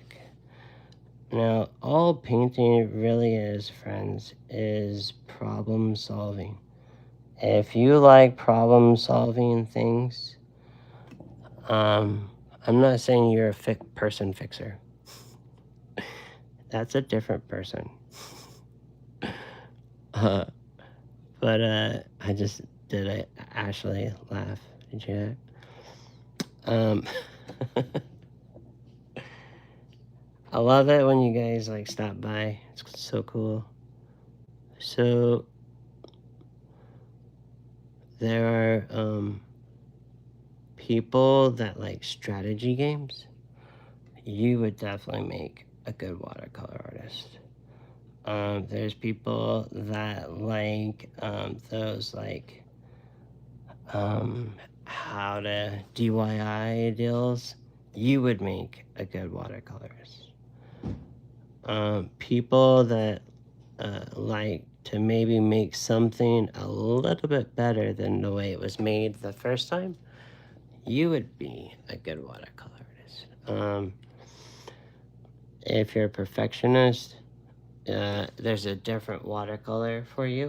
Now, all painting really is, friends, is problem solving. If you like problem solving things, I'm not saying you're a person fixer. That's a different person. But I just did Ashley laugh. Did you hear that? I love it when you guys like stop by. It's so cool. So there are people that like strategy games. You would definitely make a good watercolor artist. There's people that like those like how to DIY deals. You would make a good watercolorist. People that like to maybe make something a little bit better than the way it was made the first time, you would be a good watercolor artist. If you're a perfectionist, there's a different watercolor for you.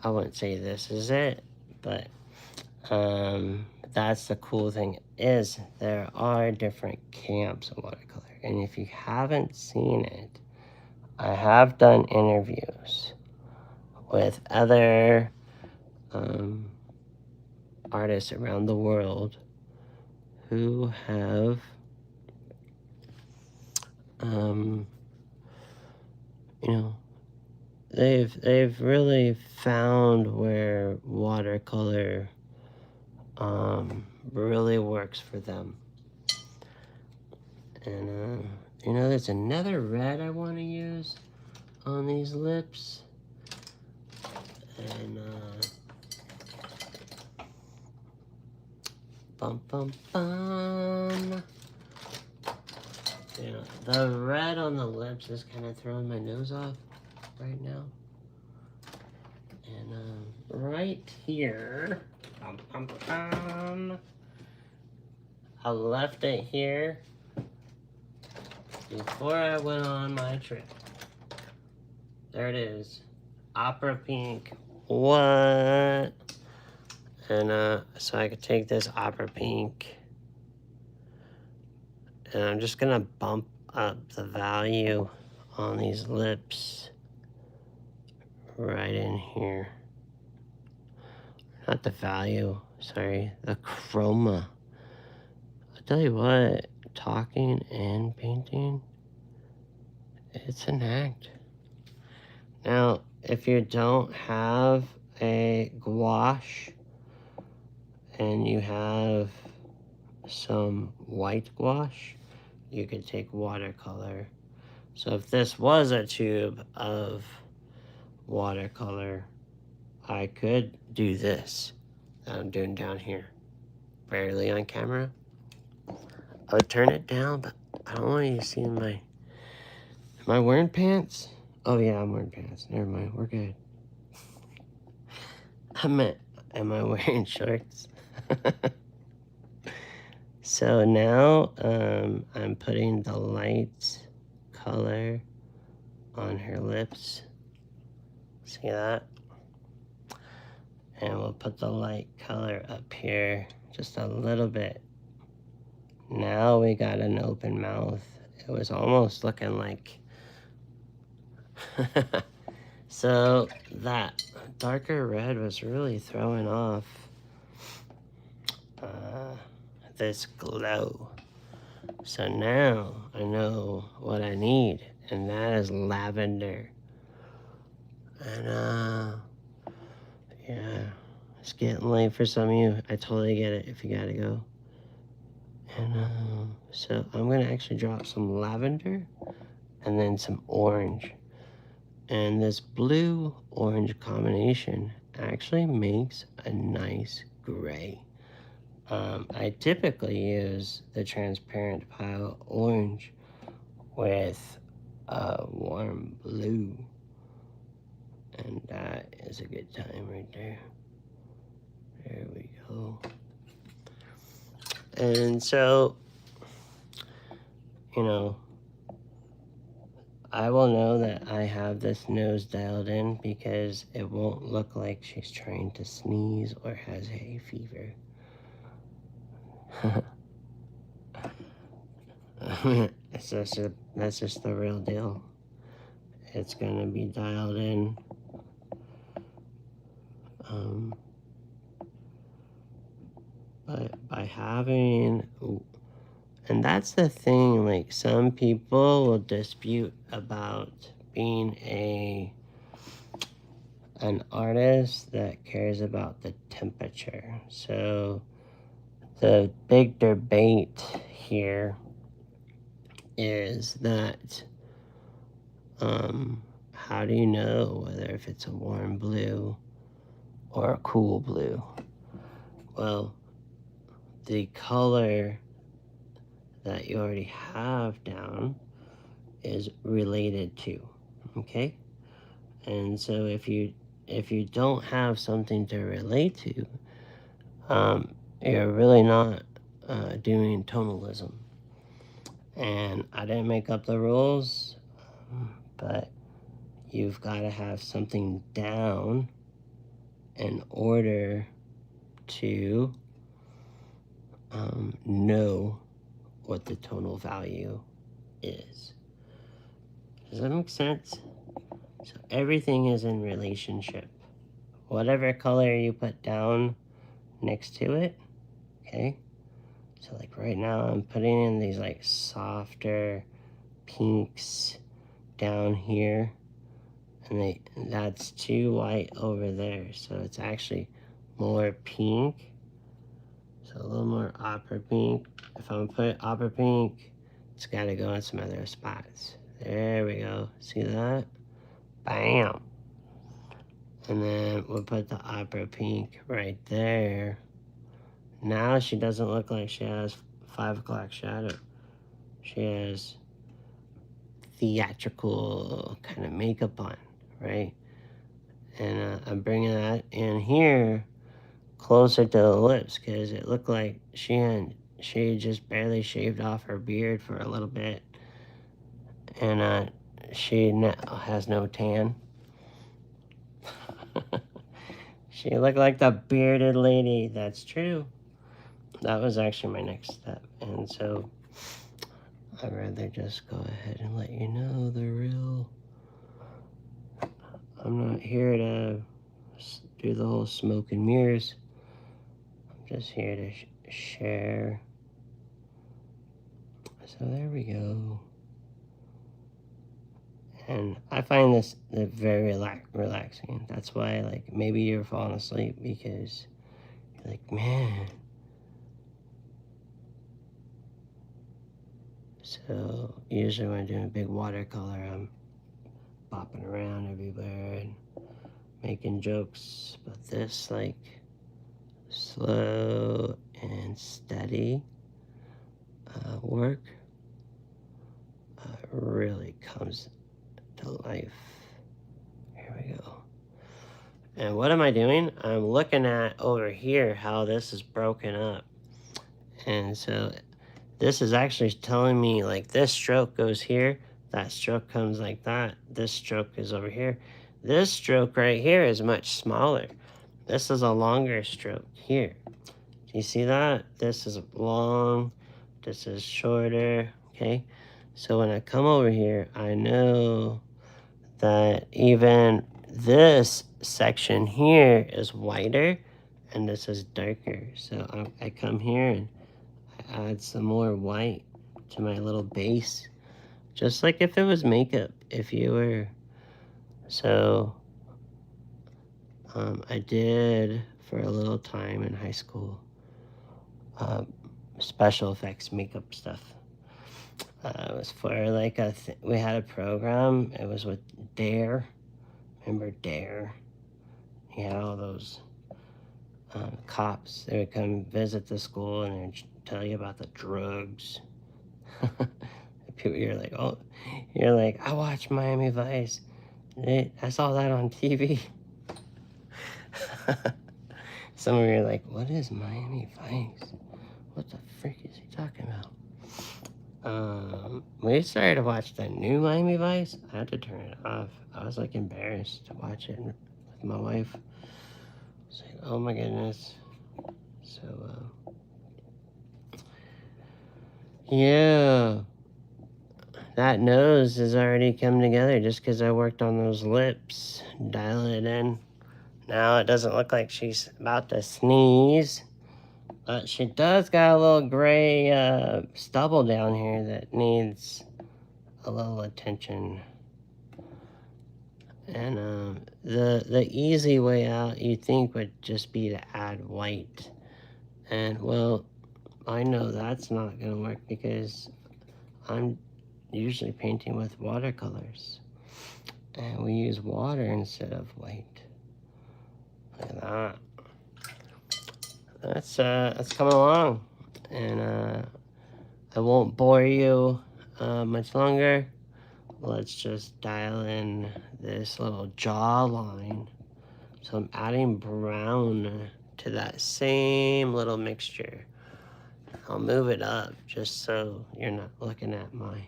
I wouldn't say this is it, but that's the cool thing is there are different camps of watercolor. And if you haven't seen it, I have done interviews with other artists around the world who have they've really found where watercolor really works for them. And there's another red I want to use on these lips. And bum bum bum. The red on the lips is kind of throwing my nose off right now. And right here, I left it here before I went on my trip. There it is, opera pink. What? And so I could take this opera pink, and I'm just gonna bump up the value on these lips right in here. Not the value, sorry, the chroma. I'll tell you what, talking and painting, it's an act. Now, if you don't have a gouache and you have some white gouache, you could take watercolor. So if this was a tube of watercolor, I could do this that I'm doing down here. Barely on camera. I would turn it down, but I don't want you to see my... Am I wearing pants? Oh yeah, I'm wearing pants. Never mind, we're good. I meant, am I wearing shorts? So now I'm putting the light color on her lips. See that? And we'll put the light color up here just a little bit. Now we got an open mouth. It was almost looking like So that darker red was really throwing off this glow. So now I know what I need, and that is lavender. And yeah, it's getting late for some of you. I totally get it if you gotta go. And so I'm gonna actually drop some lavender and then some orange. And this blue-orange combination actually makes a nice gray. I typically use the transparent pile orange with a warm blue. And that is a good time right there. There we go. And so, you know, I will know that I have this nose dialed in because it won't look like she's trying to sneeze or has hay fever. That's just the real deal. It's gonna be dialed in. But by having, and that's the thing, like some people will dispute about being an artist that cares about the temperature. So the big debate here is that how do you know whether if it's a warm blue or a cool blue? Well, the color that you already have down is related to, okay? And so if you don't have something to relate to, you're really not doing tonalism. And I didn't make up the rules, but you've got to have something down in order to know what the tonal value is. Does that make sense? So everything is in relationship. Whatever color you put down next to it, okay? So like right now I'm putting in these like softer pinks down here, and that's too white over there, so it's actually more pink. So a little more opera pink. If I'm gonna put opera pink, it's gotta go in some other spots. There we go. See that? Bam! And then we'll put the opera pink right there. Now she doesn't look like she has 5 o'clock shadow. She has theatrical kind of makeup on, right? And I'm bringing that in here closer to the lips because it looked like she just barely shaved off her beard for a little bit, and she has no tan. She looked like the bearded lady. That's true. That was actually my next step, and so I'd rather just go ahead and let you know the real. I'm not here to do the whole smoke and mirrors. I'm just here to share. So there we go. And I find this very relaxing. That's why, like, maybe you're falling asleep because you're like, man. So usually when I'm doing a big watercolor, I'm bopping around everywhere and making jokes. But this, like, slow and steady work really comes to life. Here we go. And what am I doing? I'm looking at over here how this is broken up. And so this is actually telling me, like, this stroke goes here, that stroke comes like that, this stroke is over here. This stroke right here is much smaller. This is a longer stroke here. Do you see that? This is long, this is shorter, okay? So when I come over here, I know that even this section here is whiter and this is darker. So I come here and I add some more white to my little base, just like if it was makeup. If you were, so I did for a little time in high school, special effects makeup stuff. It was for like we had a program. It was with Dare. Remember Dare? He had all those cops. They would come visit the school and they'd tell you about the drugs. People, you're like, I watched Miami Vice. I saw that on TV. Some of you are like, what is Miami Vice? What the frick is he talking about? We started to watch the new Miami Vice. I had to turn it off. I was like embarrassed to watch it with my wife. It's like, oh my goodness. So, yeah. That nose has already come together just because I worked on those lips. Dial it in. Now it doesn't look like she's about to sneeze. But she does got a little gray stubble down here that needs a little attention. And the easy way out, you think, would just be to add white. And, well, I know that's not going to work because I'm usually painting with watercolors. And we use water instead of white. Look at that. That's coming along. And I won't bore you much longer. Let's just dial in this little jawline. So I'm adding brown to that same little mixture. I'll move it up just so you're not looking at my...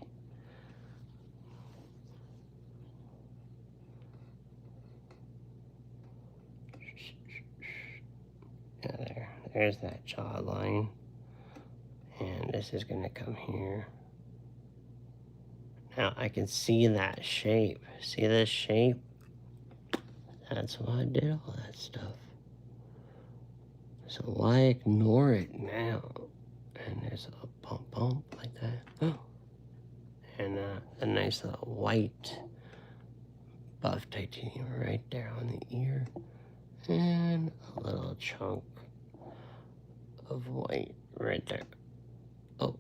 Yeah, there's that jawline. And this is gonna come here. Now I can see that shape. See this shape? That's why I did all that stuff. So why ignore it now? And there's a bump like that. Oh. And a nice little white buff titanium right there on the ear. And a little chunk of white right there. Oh.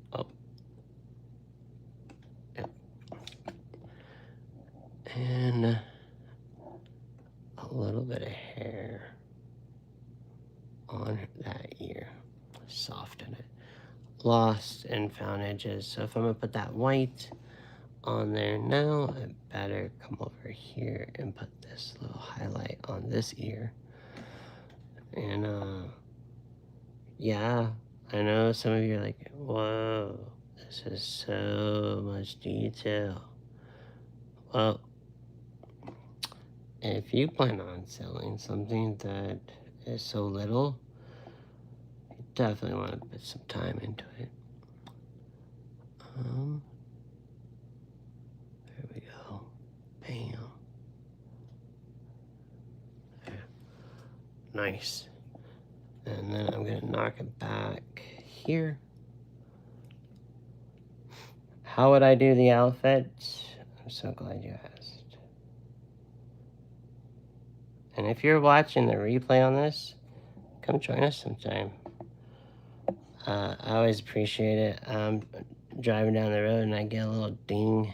Yep. And a little bit of hair on that ear. Soften it. Lost and found edges. So if I'm gonna put that white on there now, I better come over here and put this little highlight on this ear. And yeah, I know some of you are like, whoa, this is so much detail. Well, if you plan on selling something that is so little, you definitely want to put some time into it. There we go. Bam. There. Nice. And then I'm gonna knock it back here. How would I do the outfit? I'm so glad you asked. And if you're watching the replay on this, come join us sometime. I always appreciate it. I'm driving down the road and I get a little ding,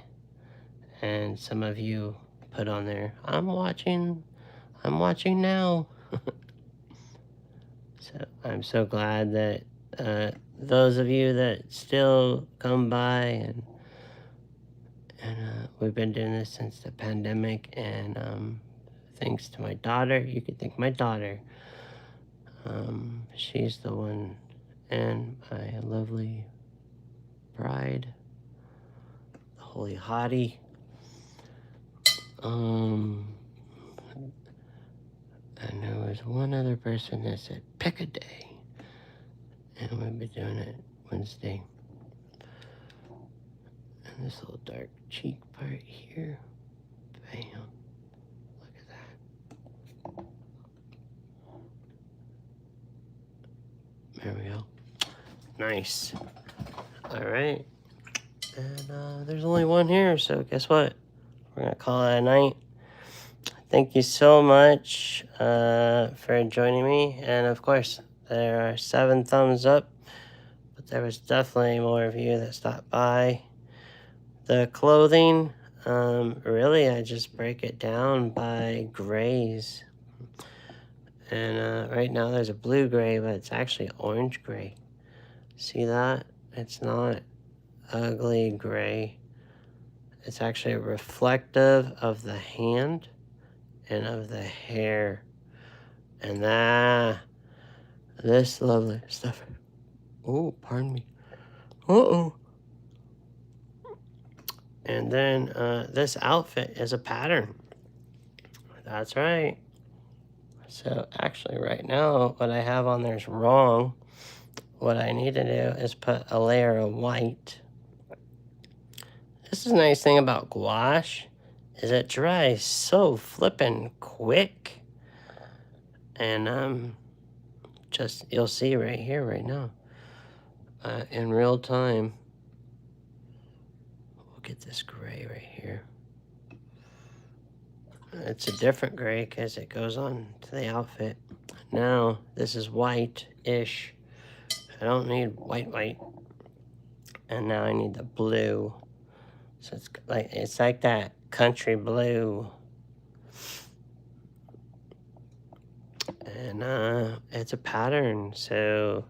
and some of you put on there, I'm watching now. So I'm so glad that those of you that still come by, and we've been doing this since the pandemic, and thanks to my daughter. You could thank my daughter. She's the one, and my lovely bride, the holy hottie. And there was one other person that said, pick a day. And we'll be doing it Wednesday. And this little dark cheek part here. Bam. Look at that. Nice. All right. And there's only one here, so guess what? We're going to call it a night. Thank you so much for joining me. And of course, there are 7 thumbs up, but there was definitely more of you that stopped by. The clothing, really, I just break it down by grays. And right now there's a blue gray, but it's actually orange gray. See that? It's not ugly gray. It's actually reflective of the hand and of the hair. And this lovely stuff. Oh, pardon me. Uh-oh. And then this outfit is a pattern. That's right. So actually right now, what I have on there is wrong. What I need to do is put a layer of white. This is a nice thing about gouache, is it dries so flippin' quick. And just, you'll see right here, right now, in real time. We'll get this gray right here. It's a different gray because it goes on to the outfit. Now, this is white-ish. I don't need white. And now I need the blue. So it's like that country blue. And it's a pattern. So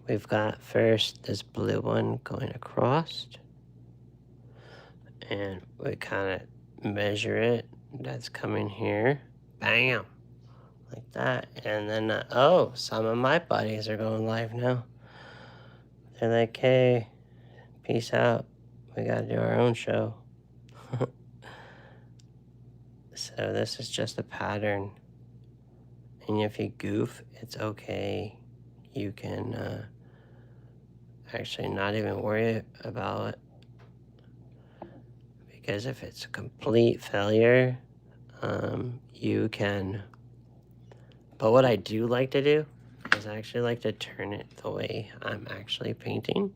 we've got first this blue one going across. And we kind of measure it. That's coming here. Bam. Like that. And then, oh, some of my buddies are going live now. They're like, hey, peace out. We got to do our own show. So this is just a pattern. And if you goof, it's okay. You can actually not even worry about it. Because if it's a complete failure, you can... But what I do like to do is I actually like to turn it the way I'm actually painting.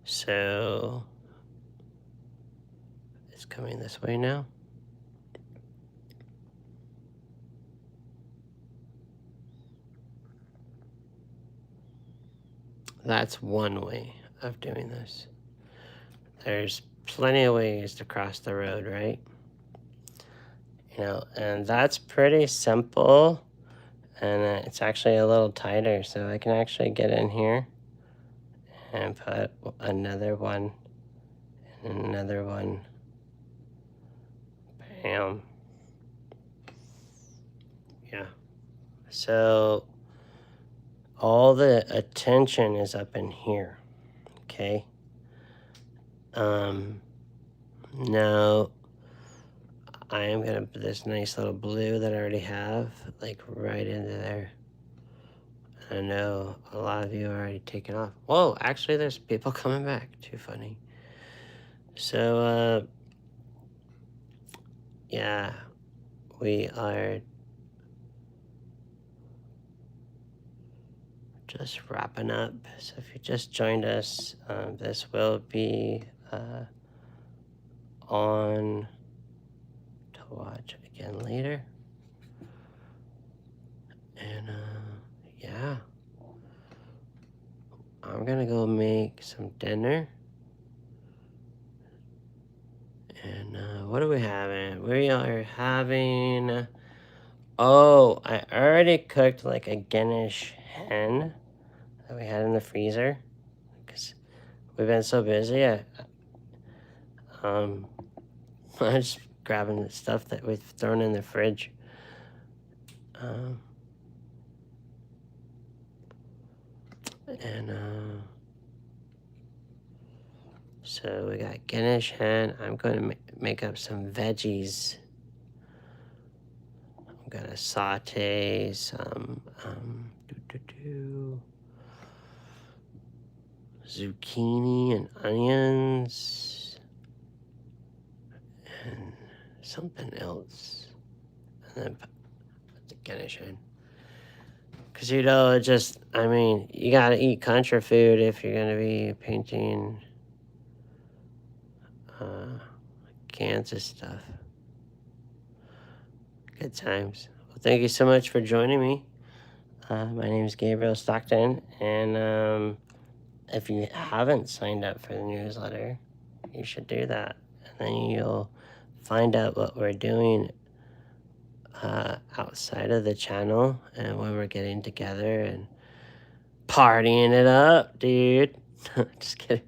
So it's coming this way now. That's one way of doing this. There's plenty of ways to cross the road, right? You know, and that's pretty simple. And it's actually a little tighter, so I can actually get in here and put another one and another one. Bam. Yeah. So all the attention is up in here, okay? Now I am gonna put this nice little blue that I already have, like right into there. I know a lot of you are already taken off. Whoa, actually there's people coming back. Too funny. So, yeah, we are just wrapping up. So if you just joined us, this will be on to watch again later. And yeah, I'm gonna go make some dinner. And what are we having? We are having, oh, I already cooked like a Guinness hen that we had in the freezer because we've been so busy. I'm just grabbing the stuff that we've thrown in the fridge. So we got Guinness hen. I'm going to make up some veggies. I'm going to saute some zucchini and onions and something else. And then put the Guinness hen. Because, you know, it just, I mean, you got to eat contra food if you're going to be painting Kansas stuff. Good times. Well, thank you so much for joining me. My name is Gabriel Stockton, and if you haven't signed up for the newsletter, you should do that. And then you'll find out what we're doing outside of the channel and when we're getting together and partying it up, dude. Just kidding.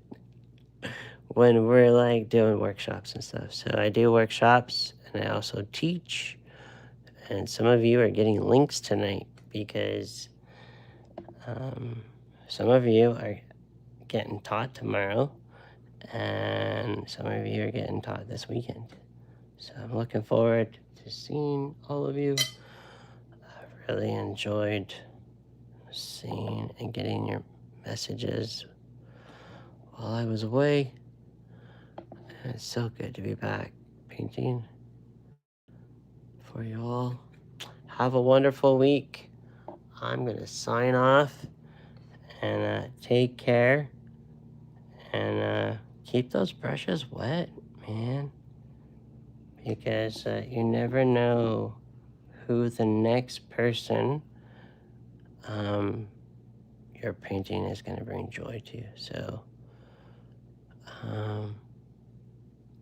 When we're like doing workshops and stuff. So I do workshops and I also teach. And some of you are getting links tonight because some of you are getting taught tomorrow and some of you are getting taught this weekend. So I'm looking forward to seeing all of you. I've really enjoyed seeing and getting your messages while I was away. And it's so good to be back painting for you all. Have a wonderful week. I'm going to sign off and take care and keep those brushes wet, man, because you never know who the next person your painting is going to bring joy to. So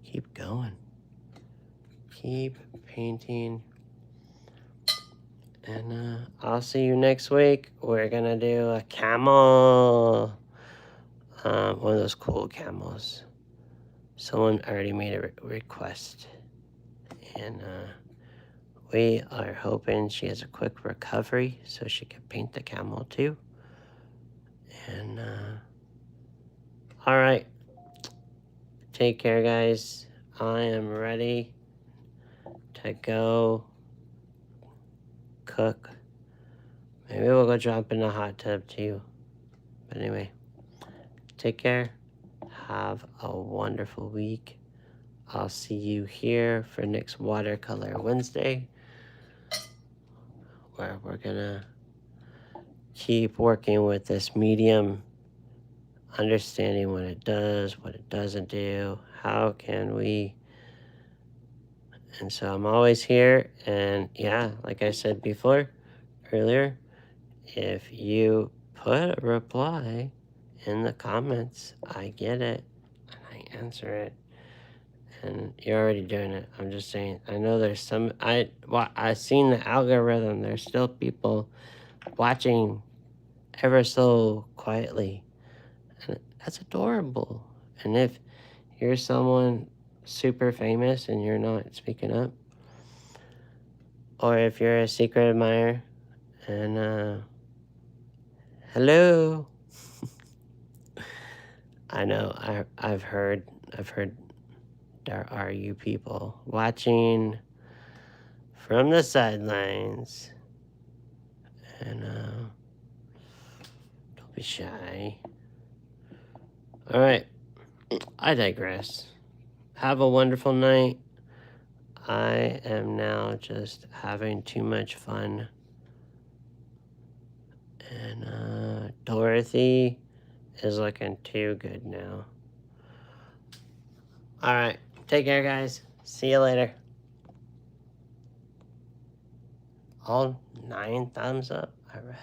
keep going, keep painting, and I'll see you next week. We're gonna do a camel, one of those cool camels. Someone already made a request, and we are hoping she has a quick recovery so she can paint the camel too. And all right, take care, guys. I am ready to go cook. Maybe we'll go jump in the hot tub too. But anyway, take care. Have a wonderful week. I'll see you here for next Watercolor Wednesday, where we're gonna keep working with this medium, understanding what it does, what it doesn't do, how can we. And so I'm always here, and yeah, like I said earlier, if you put a reply in the comments, I get it, and I answer it, and you're already doing it. I'm just saying, I know there's some, I've seen the algorithm, there's still people watching ever so quietly, and that's adorable. And if you're someone super famous and you're not speaking up, or if you're a secret admirer and hello. I know I've heard there are you people watching from the sidelines, and don't be shy. All right, I digress. Have a wonderful night. I am now just having too much fun. And Dorothy is looking too good now. All right, take care, guys. See you later. All 9 thumbs up. All right.